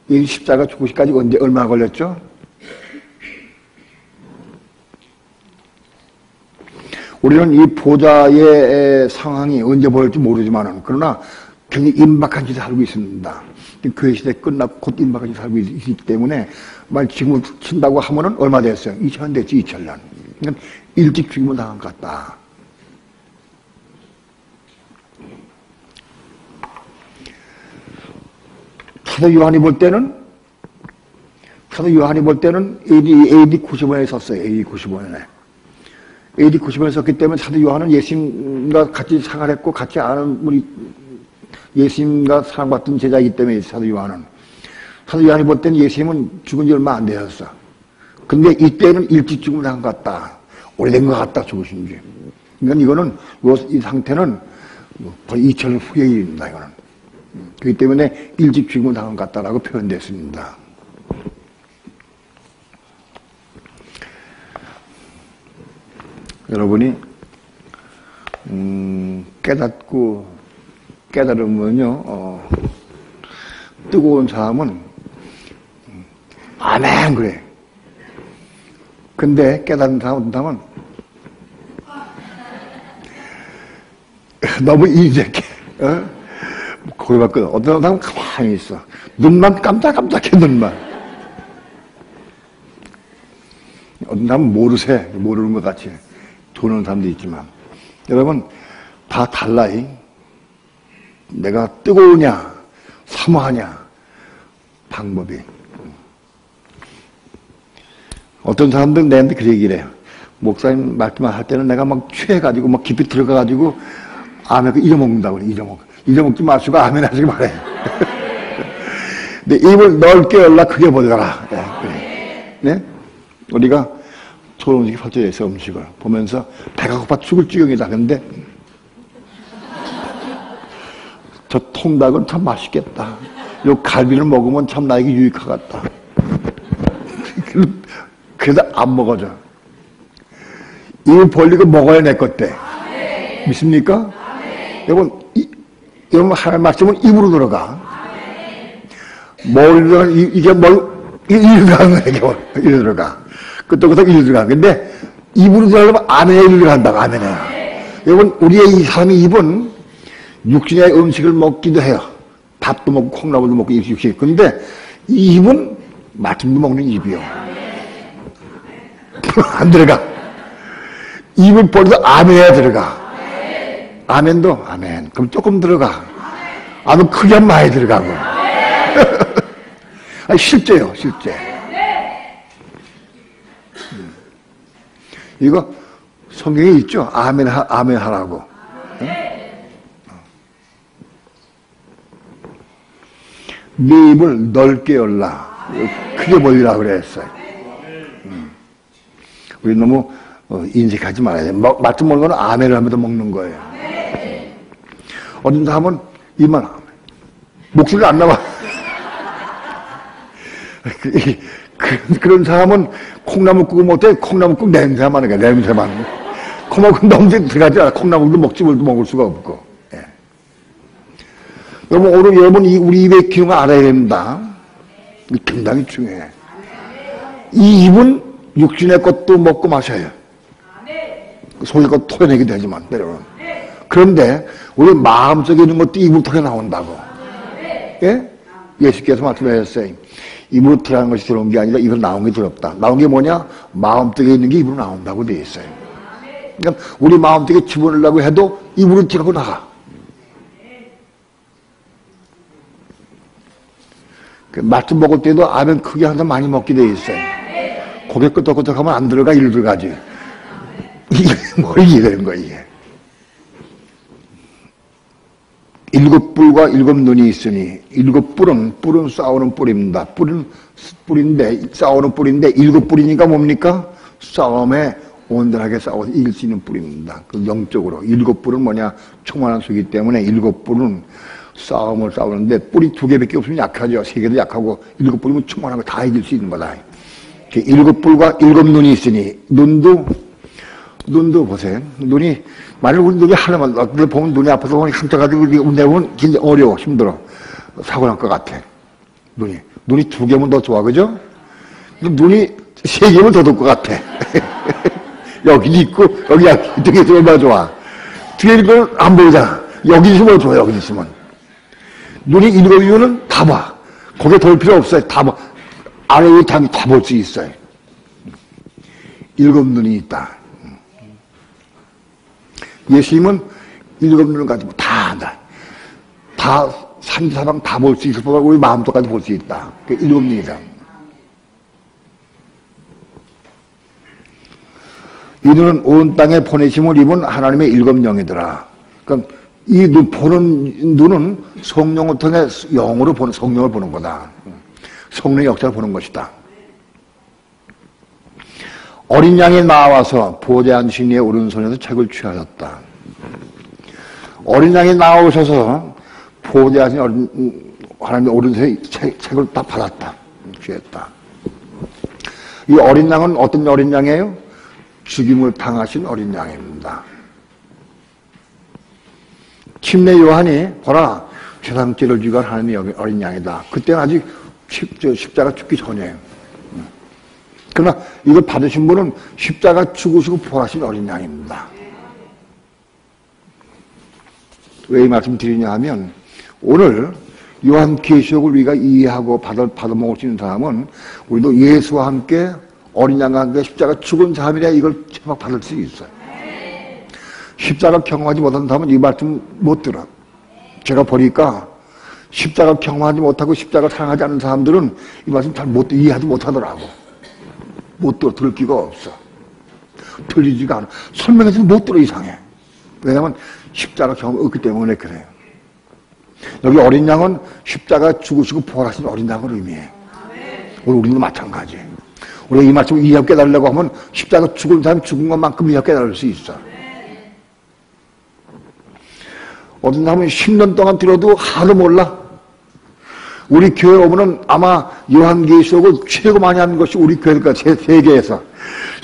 이 십자가 죽으시까지 얼마 걸렸죠? 우리는 이 보좌의 상황이 언제 보일지 모르지만은, 그러나 굉장히 임박한 짓을 살고 있습니다. 그 시대 끝나고 곧 임박한 짓을 살고 있기 때문에, 만약 지금을 친다고 하면은 얼마 됐어요? 2000년 됐지, 2000년. 그러니까 일찍 죽임을 당한 것 같다. 사도 요한이 볼 때는 AD 95년에 썼어요. AD 95년에. AD 90년에 썼기 때문에 사도 요한은 예수님과 같이 생활했고 같이 아는 분이 예수님과 사랑받던 제자이기 때문에 사도 요한이 볼 때는 예수님은 죽은 지 얼마 안 되었어. 근데 이때는 일찍 죽음을 당한 것 같다. 오래된 것 같다, 죽으신 지. 그러니까 이거는, 이 상태는 거의 2000년 후의 일입니다, 이거는. 그렇기 때문에 일찍 죽음을 당한 것 같다라고 표현됐습니다. 여러분이 깨달으면요, 뜨거운 사람은 아멘 그래. 근데 깨달은 사람은 너무 인색해. 거기 봤거든. 어떤 사람은 가만히 있어. 눈만 깜짝깜짝해, 눈만. 어떤 사람은 모르는 것 같이 도는 사람도 있지만. 여러분, 다 달라요. 내가 뜨거우냐, 사모하냐, 방법이. 어떤 사람들은 내한테 그렇게 얘기를 해요. 목사님 말씀을 할 때는 내가 막 취해가지고, 막 깊이 들어가가지고, 아멘, 잊어먹는다고 그래, 잊어먹지 마시고 아멘 하시기 바래요. 근데 입을 넓게 열라 크게 벌려라. 네, 그래. 네? 우리가 좋은 음식이 펼쳐져 있어, 음식을 보면서 배가 고파 죽을 지경이다. 근데 저 통닭은 참 맛있겠다. 요 갈비를 먹으면 참 나에게 유익하겠다. 그래서 안 먹어져. 입을 벌리고 먹어야 내 것대. 믿습니까? 여러분, 여러분, 하나님 말씀은 입으로 들어가. 이게 이리로 가는 거예요. 이리로 들어가. 끄떡끄떡 이리로 들어가. 근데, 입으로 들어가면 아멘에 이리로 간다고, 아멘에. 여러분, 우리의 이 사람의 입은 육신의 음식을 먹기도 해요. 밥도 먹고, 콩나물도 먹고, 육식. 근데, 이 입은 말씀도 먹는 입이요. 안 들어가. 입을 벌려서 아멘에 들어가. 아멘도 아멘. 그럼 조금 들어가. 아주 크게 하면 많이 들어가고. 아니, 실제요, 실제. 이거 성경에 있죠. 아멘 하라고. 네 입을 넓게 열라. 크게 벌리라 그랬어요. 우리 너무 인식하지 말아야 돼. 말씀 먹는 거는 아멘을 하면서 먹는 거예요. 어떤 사람은 입만 목소리가 안 나와. 그런 사람은 콩나물국을 못해. 콩나물국 냄새만 하니까, 냄새만. 콩나물국 너무 들어가지 않아. 콩나물도 먹지 먹을 수가 없고. 예. 여러분, 오늘 여러분 우리 입의 기능을 알아야 됩니다. 굉장히 중요해. 이 입은 육신의 것도 먹고 마셔요. 속의 것 토해내기도 하지만, 여러분. 그런데 우리 마음속에 있는 것도 입으로 통해 나온다고. 예? 예수께서 말씀하셨어요. 입으로 들어가는 것이 들어온 게 아니라 입으로 나온 게 들었다. 나온 게 뭐냐? 마음속에 있는 게 입으로 나온다고 되어 있어요. 그러니까 우리 마음속에 집어넣으려고 해도 입으로 들어가고 나가. 말씀 먹을 때도 아멘 크게 항상 많이 먹게 되어 있어요. 고개 끄덕끄덕 하면 안 들어가, 이리로 들어가지. 이게 뭘 이해되는 거야, 이게. 일곱 뿔과 일곱 눈이 있으니, 일곱 뿔은 싸우는 뿔입니다. 싸우는 뿔인데, 일곱 뿔이니까 뭡니까? 싸움에 온전하게 싸워서 이길 수 있는 뿔입니다. 그 영적으로. 일곱 뿔은 뭐냐? 충만한 수이기 때문에 일곱 뿔은 싸움을 싸우는데, 뿔이 두 개밖에 없으면 약하죠. 세 개도 약하고, 일곱 뿔이면 충만한 거 다 이길 수 있는 거다. 일곱 뿔과 일곱 눈이 있으니, 눈도 보세요. 만약 우리 눈이 하나만, 어떨 보면 눈이 아파서 보니 깜짝가지고 내보면 굉장히 어려워, 힘들어. 사고 날 것 같아. 눈이 두 개면 더 좋아, 그죠? 눈이 세 개면 더 좋을 것 같아. 여기 있고, 여기 이쪽에 있으면 얼마나 좋아. 뒤에 있는 걸 안 보이잖아. 여기 있으면 좋아, 여기 있으면. 눈이 일곱 이유는 다 봐. 거기에 돌 필요 없어요. 다 봐. 아래 위에 다 볼 수 있어요. 일곱 눈이 있다. 예수님은 일곱 눈을 가지고 다 안다. 다, 삼사방 다 볼 수 있을 법하고 우리 마음속까지 볼 수 있다. 그 일곱 눈이다. 이 눈은 온 땅에 보내심을 입은 하나님의 일곱 영이더라. 그러니까 이 보는 눈은 성령을 통해 성령을 보는 거다. 성령의 역사를 보는 것이다. 어린 양이 나와서 보좌에 앉으신 이의 오른손에서 책을 취하셨다. 어린 양이 나오셔서 보좌에 앉으신 하나님의 오른손에 책을 딱 받았다. 취했다. 이 어린 양은 어떤 어린 양이에요? 죽임을 당하신 어린 양입니다. 침례 요한이 보라 세상죄를 지고 하나님의 어린 양이다. 그때는 아직 십자가 죽기 전이에요. 그러나 이걸 받으신 분은 십자가 죽으시고 부활하신 어린 양입니다. 왜 이 말씀 드리냐 하면 오늘 요한계시록을 우리가 이해하고 받아먹을 수 있는 사람은 우리도 예수와 함께 어린 양과 함께 십자가 죽은 사람이라 이걸 제목 받을 수 있어요. 십자가 경험하지 못한 사람은 이 말씀 못 들어. 제가 보니까 십자가 경험하지 못하고 십자가 사랑하지 않는 사람들은 이 말씀 잘 이해하지 못하더라고. 못 들어. 들을 기가 없어. 들리지가 않아. 설명해서 못 들어. 이상해. 왜냐면 십자가 경험이 없기 때문에 그래요. 여기 어린 양은 십자가 죽으시고 부활하신 어린 양을 의미해. 오늘 우리도 마찬가지예요. 우리가 이 말씀을 이해하고 깨달으려고 하면 십자가 죽은 사람이 죽은 것만큼 이해하고 깨달을 수 있어. 어떤 사람은 10년 동안 들어도 하도 몰라. 우리 교회 오면은 아마 요한계시록을 최고 많이 하는 것이 우리 교회니까 세계에서.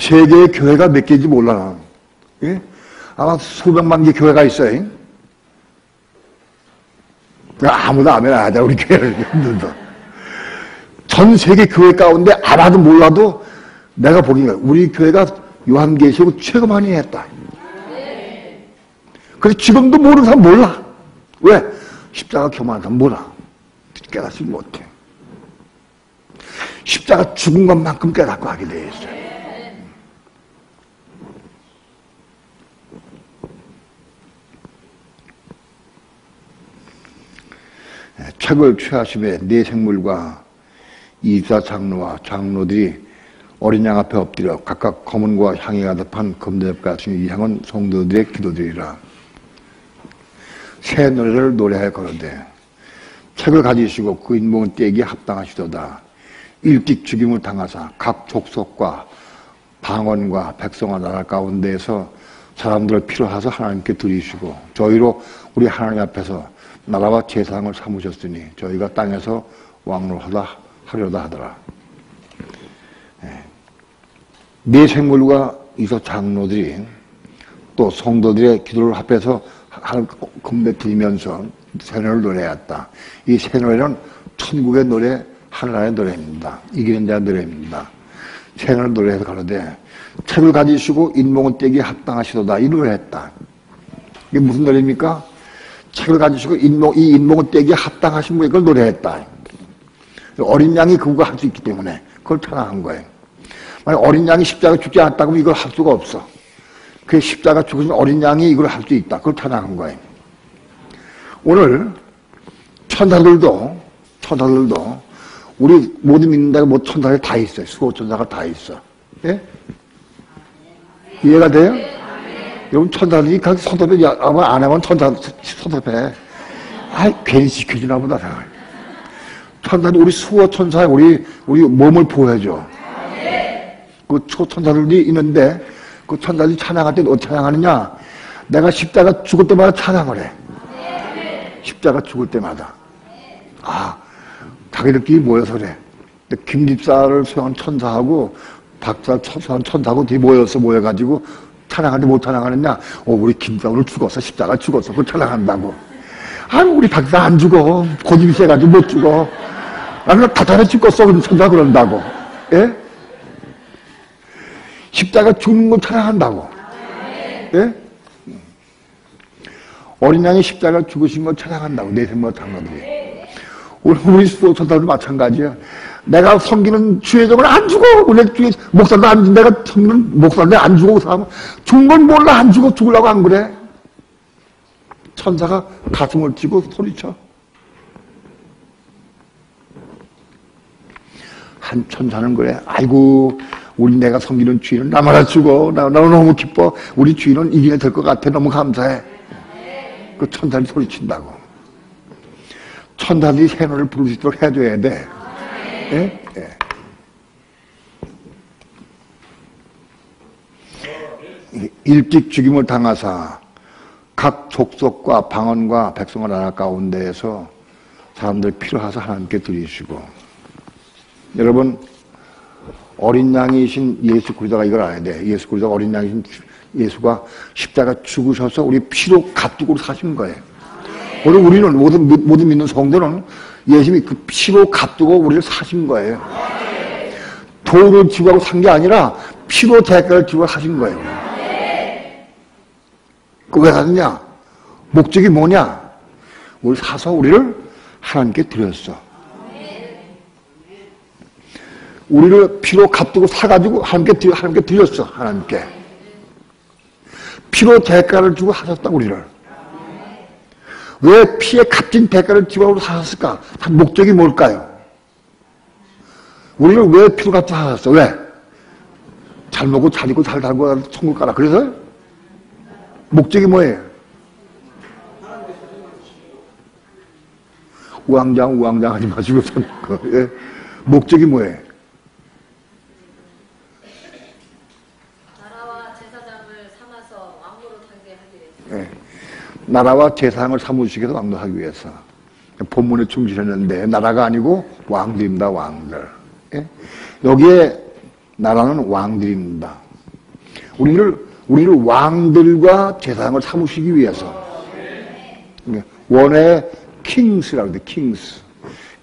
세계의 교회가 몇 개인지 몰라. 예? 아마 수백만 개 교회가 있어요. 아무도 아멘 안 하자, 우리 교회를. 전 세계 교회 가운데 알아도 몰라도 내가 보기에 우리 교회가 요한계시록을 최고 많이 했다. 그래서 지금도 모르는 사람 몰라. 왜? 십자가 경험하는 사람 몰라. 깨닫지 못해. 십자가 죽은 것만큼 깨닫고 하게 되어 있어요. 책을 취하심에 네 생물과 이사 장로와 장로들이 어린 양 앞에 엎드려 각각 검은과 향이 가득한 금대접 같은 이 향은 성도들의 기도들이라. 새 노래를 노래하여 거는데 책을 가지시고 그 인목은 떼기에 합당하시도다. 일찍 죽임을 당하사 각 족속과 방언과 백성과 나라 가운데에서 사람들을 필요하서 하나님께 드리시고 저희로 우리 하나님 앞에서 나라와 제사장을 삼으셨으니 저희가 땅에서 왕노하다 하려다 하더라. 네 생물과 이서 장로들이 또 성도들의 기도를 합해서 금배 드리면서 새 노래를 노래했다. 이 새 노래는 천국의 노래, 하늘나라의 노래입니다. 이기는 자의 노래입니다. 새 노래를 노래해서 가로되 책을 가지시고 인목은 떼기에 합당하시도다. 이 노래를 했다. 이게 무슨 노래입니까? 책을 가지시고 이 인목은 떼기에 합당하신 분이 그걸 노래했다. 어린 양이 그거 할 수 있기 때문에 그걸 찬양한 거예요. 만약 어린 양이 십자가 죽지 않았다고 하면 이걸 할 수가 없어. 그 십자가 죽으신 어린 양이 이걸 할 수 있다. 그걸 찬양한 거예요. 오늘 천사들도 우리 모두 믿는 데가 뭐 천사가 다 있어요. 수호 천사가 다 있어. 예? 이해가 돼요? 여러분 천사들이 각 서답에 아마 안 하면 천사 서답에 괜히 시켜주나 보다. 천사들이 우리 수호 천사에 우리 몸을 보호해줘. 그 천사들이 있는데 그 천사들이 찬양할 때 어떻게 찬양하느냐? 내가 십자가 죽을 때마다 찬양을 해. 십자가 죽을 때마다. 자기들끼리 모여서 그래. 김집사를 수행한 천사하고 박사 수행한 천사하고 뒤 모여가지고 찬양하는데 못 찬양하느냐? 우리 김집사 오늘 죽었어. 십자가 죽었어. 그걸 찬양한다고. 우리 박사 안 죽어. 고집이 세가지고 못 죽어. 나는 다단에 죽었어. 그럼 천사 그런다고. 예? 십자가 죽는 걸 찬양한다고. 예? 어린 양이 십자가 죽으신 걸 찬양한다고. 내 생각 장로들이. 우리 수호천사도 마찬가지야. 내가 섬기는 주의 종은 안 죽어. 우리 주의 목사도 안 죽어. 내가 섬기는 목사인데 안 죽어. 사람 죽은 건 몰라. 안 죽어. 죽으려고 안 그래. 천사가 가슴을 쥐고 소리쳐. 한 천사는 그래. 아이고 우리 내가 섬기는 주인은 나마다 죽어. 나 너무 기뻐. 우리 주인은 이겨야 될 것 같아. 너무 감사해. 그 천사들이 소리친다고. 천사들이 새 노래를 부를 수 있도록 해줘야 돼. 예? 예. 일찍 죽임을 당하사 각 족속과 방언과 백성과 나라 가운데에서 사람들 필요하사 하나님께 드리시고. 여러분 어린 양이신 예수 그리스도가 이걸 알아야 돼. 예수 그리스도가 어린 양이신 예수가 십자가 죽으셔서 우리 피로 가죽으로 사신 거예요. 오늘 우리는 모든 믿는 성도는 예수님이 그 피로 값두고 우리를 사신 거예요. 돈을 지불하고 산 게 아니라 피로 대가를 지불하고 사신 거예요. 그거 왜 샀느냐? 목적이 뭐냐? 우리 사서 우리를 하나님께 드렸어. 우리를 피로 값두고 사가지고 하나님께 드렸어. 하나님께. 피로 대가를 주고 하셨다, 우리를. 왜 피에 값진 대가를 지불하고 사셨을까? 목적이 뭘까요? 우리를 왜 피로 값주고 하셨어? 왜? 잘 먹고 잘 입고 잘 살고 천국 가라. 그래서 목적이 뭐예요? 우왕좌왕 하지 마시고 사는 거. 예. 목적이 뭐예요? 나라와 제사장을 삼아서 왕으로 타게 하기 위해서. 예. 나라와 제사장을 삼으시기 위해서 왕도 하기 위해서. 본문에 충실했는데 나라가 아니고 왕들입니다. 왕들. 예? 여기에 나라는 왕들입니다. 우리를 왕들과 제사장을 삼으시기 위해서. 원의 킹스라고 돼.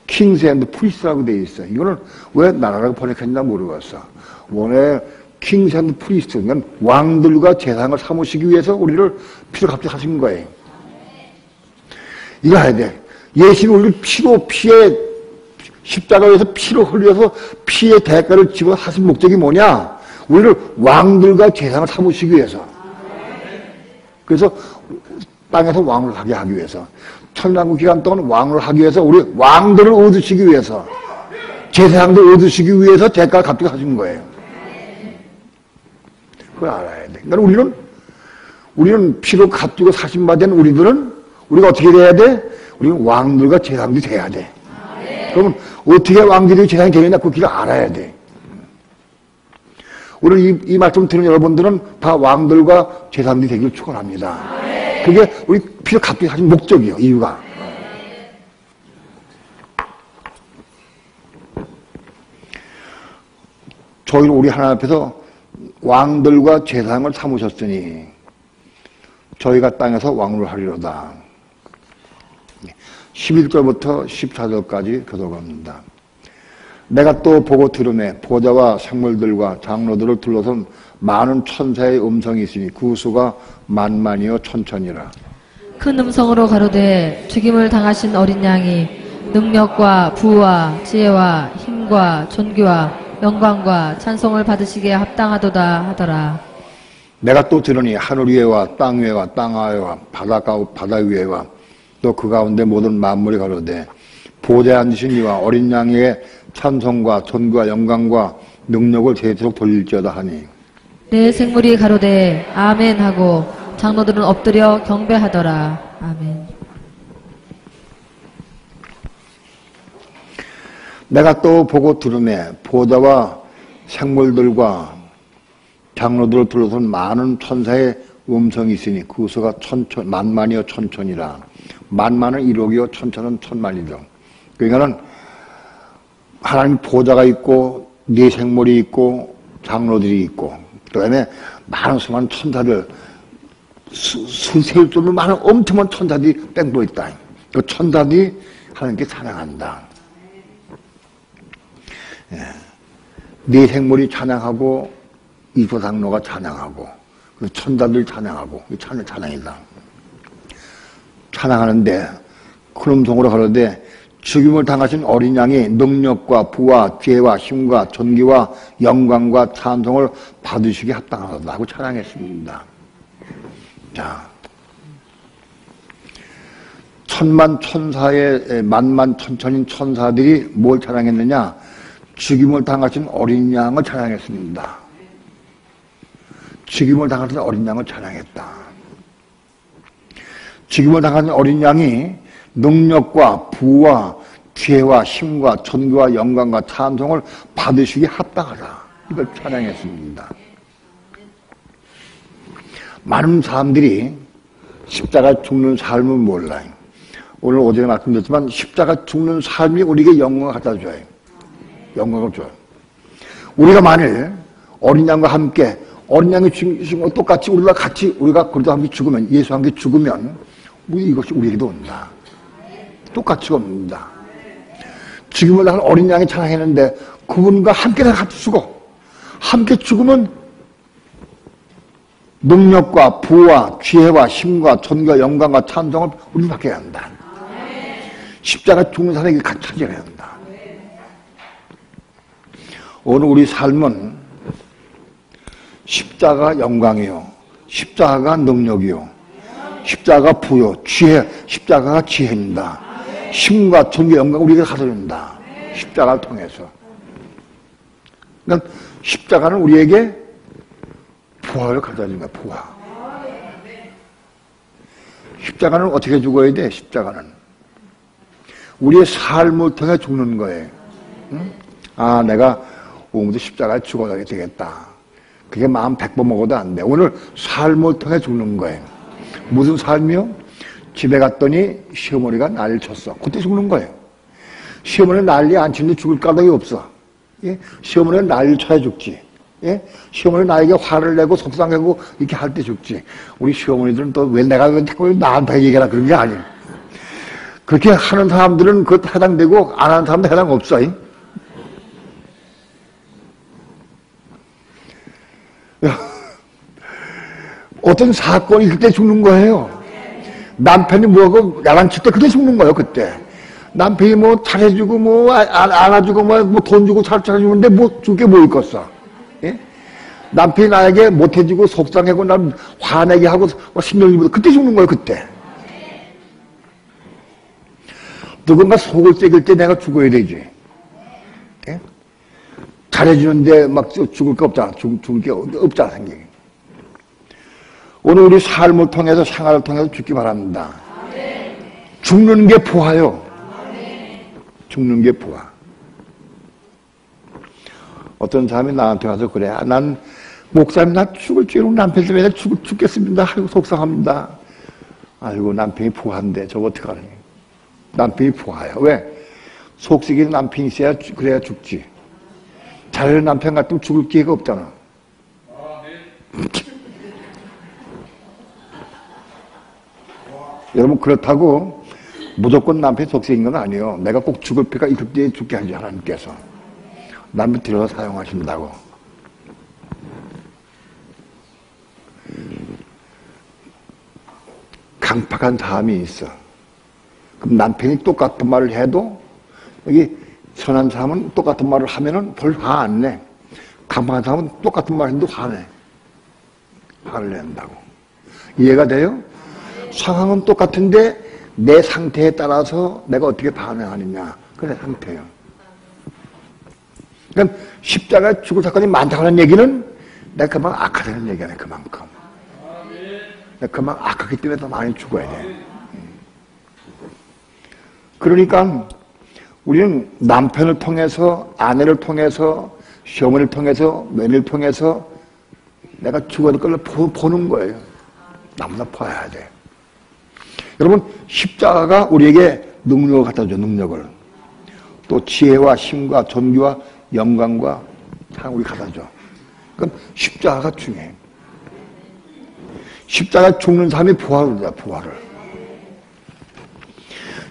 킹스 앤드 프리스트라고 돼 있어. 이거는 왜 나라라고 번역했나 모르겠어. 원의 킹스 앤드 프리스트. 그러니까 왕들과 제사장을 삼으시기 위해서 우리를 피로 값주고 하신 거예요. 이거 해야 돼. 예수님이 우리를 피에 십자가에서 피로 흘려서 피의 대가를 지불 하신 목적이 뭐냐? 우리를 왕들과 제사장을 삼으시기 위해서. 그래서 땅에서 왕을 하게 하기 위해서. 천년왕국 기간 동안 왕을 하기 위해서 우리 왕들을 얻으시기 위해서 제사장들 얻으시기 위해서 대가를 값지게 하신 거예요. 그걸 알아야 돼. 그러니까 우리는 피로 값지고 사신받은 우리들은 우리가 어떻게 돼야 돼? 우리는 왕들과 제사장들이 돼야 돼. 그러면 어떻게 왕들이 제사장이 되느냐 그 길을 알아야 돼. 오늘 이 말씀 들은 여러분들은 다 왕들과 제사장들이 되기를 축원합니다. 그게 우리 피로 값지게 하신 목적이요. 이유가. 저희는 우리 하나님 앞에서 왕들과 제사장을 삼으셨으니 저희가 땅에서 왕을 하리로다. 11절부터 14절까지 교독합니다. 내가 또 보고 들으매 보좌와 생물들과 장로들을 둘러선 많은 천사의 음성이 있으니 그 수가 만만이요 천천이라. 큰 음성으로 가로되 죽임을 당하신 어린 양이 능력과 부와 지혜와 힘과 존귀와 영광과 찬송을 받으시기에 합당하도다 하더라. 내가 또 들으니 하늘 위에와 땅 위에와 땅 아래와 바다 위에와 또 그 가운데 모든 만물이 가로되 보좌에 앉으신 이와 어린 양의 찬송과 존귀와 영광과 능력을 대대로 돌릴지어다 하니 내 생물이 가로되 아멘 하고 장로들은 엎드려 경배하더라. 아멘. 내가 또 보고 들으매 보좌와 생물들과 장로들을 둘러선 많은 천사의 음성이 있으니 그 수가 만만이요 천천이라. 만만은 1억이요 천천은 천만이죠. 그러니까는 하나님 보좌가 있고 네 생물이 있고 장로들이 있고 그다음에 많은 수많은 천사들 수세일 정도 많은 엄청난 천사들이 뺑돌 있다. 그 천사들이 하나님께 찬양한다. 예. 네 생물이 찬양하고 이조장로가 찬양하고 그 천사들 찬양하고 이 찬양이다. 찬양하는데 큰 음성으로 가로되 죽임을 당하신 어린 양이 능력과 부와 지혜와 힘과 존귀와 영광과 찬송을 받으시기 합당하다 하고 찬양했습니다. 자, 천만 천사의 만만 천천인 천사들이 뭘 찬양했느냐? 죽임을 당하신 어린 양을 찬양했습니다. 죽임을 당하신 어린 양을 찬양했다. 죽임을 당하신 어린 양이 능력과 부와 지혜와 힘과 존귀와 영광과 찬송을 받으시기 합당하다. 이걸 찬양했습니다. 많은 사람들이 십자가 죽는 삶을 몰라요. 오늘 오전에 말씀드렸지만 십자가 죽는 삶이 우리에게 영광을 갖다 줘요. 영광을 줘요. 우리가 만일 어린 양과 함께 어린 양이 죽은 것 똑같이 우리가 그리도 함께 죽으면 예수와 함께 죽으면 이것이 우리에게도 온다. 똑같이 옵니다. 지금은 난 어린 양이 찬양했는데 그분과 함께 죽어. 함께 죽으면 능력과 부와 지혜와 힘과 존귀와 영광과 찬송을 우리 받게 한다. 십자가 죽는 사람에게 같이 차지해야 한다. 오늘 우리 삶은 십자가 영광이요, 십자가가 능력이요, 십자가가 부요, 지혜, 십자가가 지혜입니다. 힘과 존귀 영광을 우리에게 가져준다. 십자가를 통해서. 그러니까 십자가는 우리에게 부활을 가져다주는 거야, 부활. 십자가는 어떻게 죽어야 돼? 십자가는 우리의 삶을 통해 죽는 거예요. 응? 아, 내가 오늘도 십자가에 죽어야 되겠다. 그게 마음 100번 먹어도 안 돼. 오늘 삶을 통해 죽는 거예요. 무슨 삶이요? 집에 갔더니 시어머니가 난리를 쳤어. 그때 죽는 거예요. 시어머니는 난리 안 치는데 죽을 까닭이 없어. 예? 시어머니는 난리를 쳐야 죽지. 예? 시어머니 나에게 화를 내고 속상하고 이렇게 할 때 죽지. 우리 시어머니들은 또 왜 내가 자꾸 나한테 얘기해라 그런 게 아니에요. 그렇게 하는 사람들은 그것 해당되고 안 하는 사람도 해당 없어. 어떤 사건이 그때 죽는 거예요. 남편이 뭐하고 야단칠 때 그때 죽는 거예요. 그때 남편이 뭐 잘해주고 뭐 안아주고 뭐 돈 주고 잘해주는데 뭐 줄 게 뭐 있겠어. 예? 남편이 나에게 못해주고 속상하고 난 화내게 하고 신경질보다 그때 죽는 거예요. 그때 누군가 속을 새길 때 내가 죽어야 되지. 예? 잘해주는데 막 죽을 게 없잖아. 죽을 게 없잖아. 생각이. 오늘 우리 삶을 통해서 생활을 통해서 죽기 바랍니다. 죽는 게 부활요. 죽는 게 부활. 어떤 사람이 나한테 와서 그래. 난 목사님 나 죽을 죄로 남편 때문에 죽겠습니다. 아이고 속상합니다. 아이고 남편이 부활인데 저거 어떡하니. 남편이 부활이야. 왜? 속썩이는 남편이 있어야 그래야 죽지. 잘하는 남편 같으면 죽을 기회가 없잖아. 여러분 그렇다고 무조건 남편이 속썩인 건 아니에요. 내가 꼭 죽을 필요가 있을 때 죽게 하지 하나님께서. 남편 들여서 사용하신다고. 강팍한 사람이 있어. 그럼 남편이 똑같은 말을 해도 여기 선한 사람은 똑같은 말을 하면은 별 화 안 내. 강팍한 사람은 똑같은 말을 해도 화내. 화를 낸다고. 이해가 돼요? 상황은 똑같은데 내 상태에 따라서 내가 어떻게 반응하느냐. 그래 상태예요. 그러니까 십자가에 죽을 사건이 많다는 얘기는 내가 그만 악하다는 얘기야. 그만큼. 내가 그만 악하기 때문에 더 많이 죽어야 돼. 그러니까 우리는 남편을 통해서 아내를 통해서 시어머니를 통해서 며느리를 통해서 내가 죽어야 될 걸 보는 거예요. 남자 봐야 돼. 여러분 십자가가 우리에게 능력을 갖다 줘. 능력을. 또 지혜와 힘과 존귀와 영광과 다 우리 갖다 줘. 그럼 십자가가 중요해. 십자가에 죽는 사람이 부활을 해. 부활을.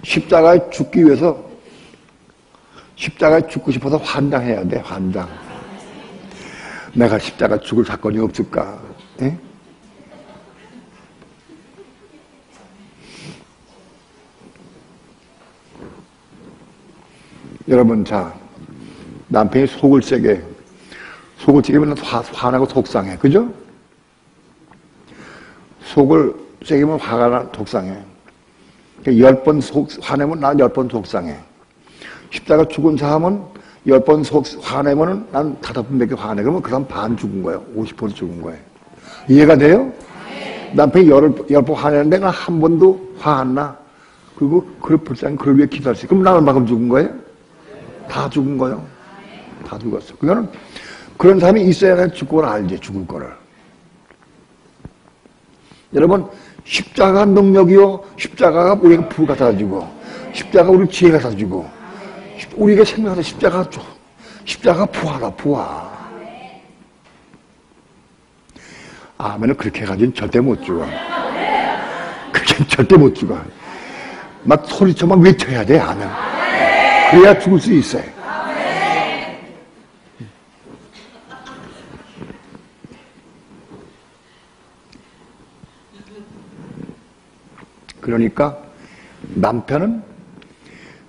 십자가에 죽기 위해서 십자가에 죽고 싶어서 환장해야 돼. 환장. 내가 십자가 죽을 사건이 없을까? 에? 여러분, 자, 남편이 속을 세게 하면 화나고 속상해. 그죠? 속을 세게 하면 화가 나, 속상해. 10번 화내면 난 10번 속상해. 십자가 죽은 사람은 10번 화내면 난 5번밖에 화내. 그러면 그 사람 반 죽은 거예요. 50% 죽은 거예요. 이해가 돼요? 남편이 10번 화내는데 난 한 번도 화 안 나. 그리고 불쌍히 그걸 위해 기도할 수 있어. 그럼 난 얼마큼 죽은 거예요? 다 죽은 거예요. 다 죽었어. 그거는 그런 사람이 있어야 내가 죽을 알지. 죽을 거를. 여러분 십자가 능력이요. 십자가가 우리에게 불 갖다 주고 십자가가 우리 지혜 갖다 주고 우리에게 생명 갖다 십자가가 줘. 십자가가 부하라. 부하. 아멘은 그렇게 해가지고는 절대 못 죽어. 그렇게 절대 못 죽어. 막 소리쳐 막 외쳐야 돼, 아멘. 그래야 죽을 수 있어요. 그러니까 남편은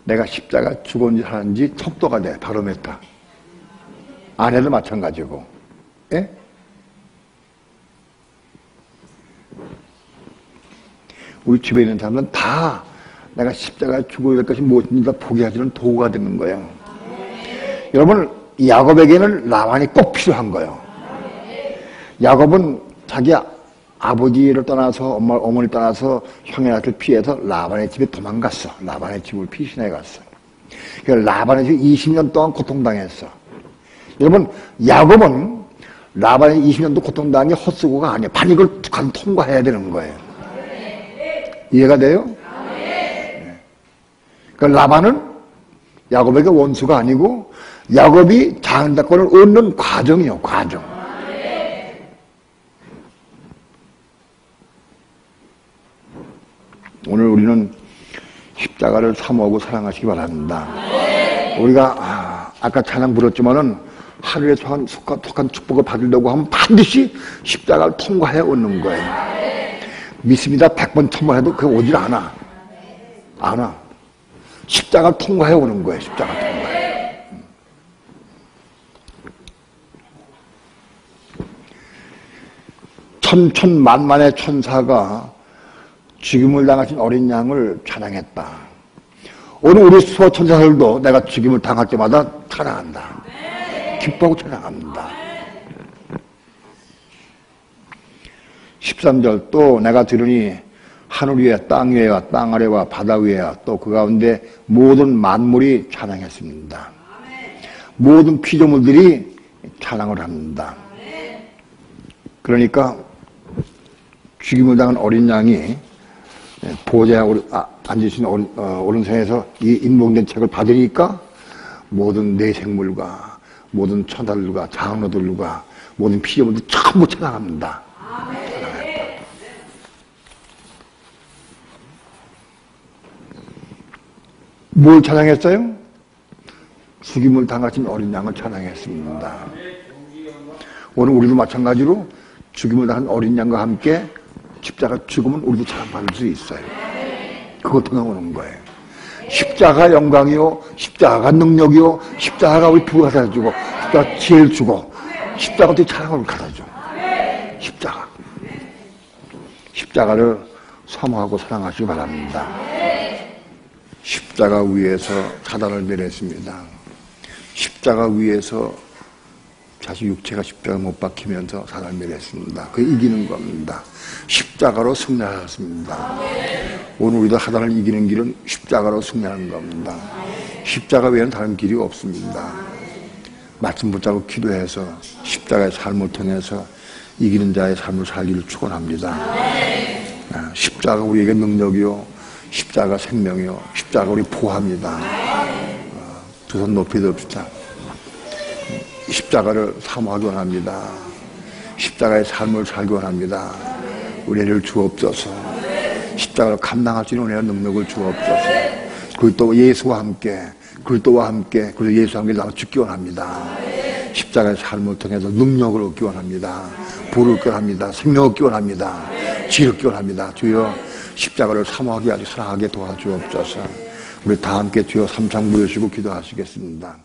내가 십자가 죽었는지 사는지 척도가 돼, 바로메타. 아내도 마찬가지고. 예? 우리 집에 있는 사람은 다 내가 십자가에 죽어야 될 것이 무엇인지 다 포기하지는 도구가 되는 거예요. 여러분, 야곱에게는 라반이 꼭 필요한 거예요. 야곱은 자기 아버지를 떠나서 어머니를 떠나서 형제한테 피해서 라반의 집에 도망갔어. 라반의 집을 피신해 갔어. 그러니까 라반의 집에 20년 동안 고통당했어. 여러분, 야곱은 라반의 20년도 고통당한 게 헛수고가 아니야. 반익을 통과해야 되는 거예요. 이해가 돼요? 네. 그러니까 라반은 야곱에게 원수가 아니고 야곱이 장자권을 얻는 과정이요, 과정. 오늘 우리는 십자가를 사모하고 사랑하시기 바랍니다. 우리가 아까 찬양 불렀지만은 하늘에 속한 축복을 받으려고 하면 반드시 십자가를 통과해 오는 거예요. 믿습니다. 100번 1000번 해도 그게 오질 않아. 안 와. 십자가를 통과해 오는 거예요. 십자가 통과해. 천천만만의 천사가 죽임을 당하신 어린 양을 찬양했다. 오늘 우리 수호 천사들도 내가 죽임을 당할 때마다 찬양한다. 기뻐하고 찬양합니다. 13절 또 내가 들으니 하늘 위에 땅 위에와 땅 아래와 바다 위에와 또 그 가운데 모든 만물이 찬양했습니다. 모든 피조물들이 찬양을 합니다. 그러니까 죽임을 당한 어린 양이 보좌에 앉으신 오른손에서 이 인봉된 책을 받으니까 모든 내생물과 모든 천사들과 장로들과 모든 피조물들 전부 찬양합니다. 찬양했다. 뭘 찬양했어요? 죽임을 당하신 어린 양을 찬양했습니다. 오늘 우리도 마찬가지로 죽임을 당한 어린 양과 함께 십자가 죽으면 우리도 찬양받을 수 있어요. 그것도 나오는 거예요. 십자가 영광이요, 십자가 능력이요, 십자가가 우리 부가 갖다 주고, 십자가 지혜를 주고, 십자가 어떻게 찬양을 갖다 줘. 십자가. 십자가를 사모하고 사랑하시기 바랍니다. 십자가 위에서 사단을 멸했습니다. 십자가 위에서 자신 육체가 십자가 못 박히면서 사단을 멸했습니다. 그 이기는 겁니다. 십자가로 승리하였습니다. 오늘 우리도 사단을 이기는 길은 십자가로 승리하는 겁니다. 십자가 외에는 다른 길이 없습니다. 말씀 붙잡고 기도해서 십자가의 삶을 통해서 이기는 자의 삶을 살기를 축원합니다. 십자가 우리에게 능력이요, 십자가 생명이요, 십자가 우리 보호합니다. 두 손 높이 듭시다. 십자가를 사모하기 원합니다. 십자가의 삶을 살기 원합니다. 은혜를 주옵소서. 십자가를 감당할 수 있는 은혜와 능력을 주옵소서. 그리스도와 예수와 함께, 그리스도와 함께, 그리고 예수와 함께 나눠 죽기 원합니다. 십자가의 삶을 통해서 능력을 얻기 원합니다. 부를 얻기 원합니다. 생명을 얻기 원합니다. 지혜를 얻기 원합니다. 주여 십자가를 사모하게 하고 사랑하게 도와주옵소서. 우리 다 함께 주여 삼창 부르시고 기도하시겠습니다.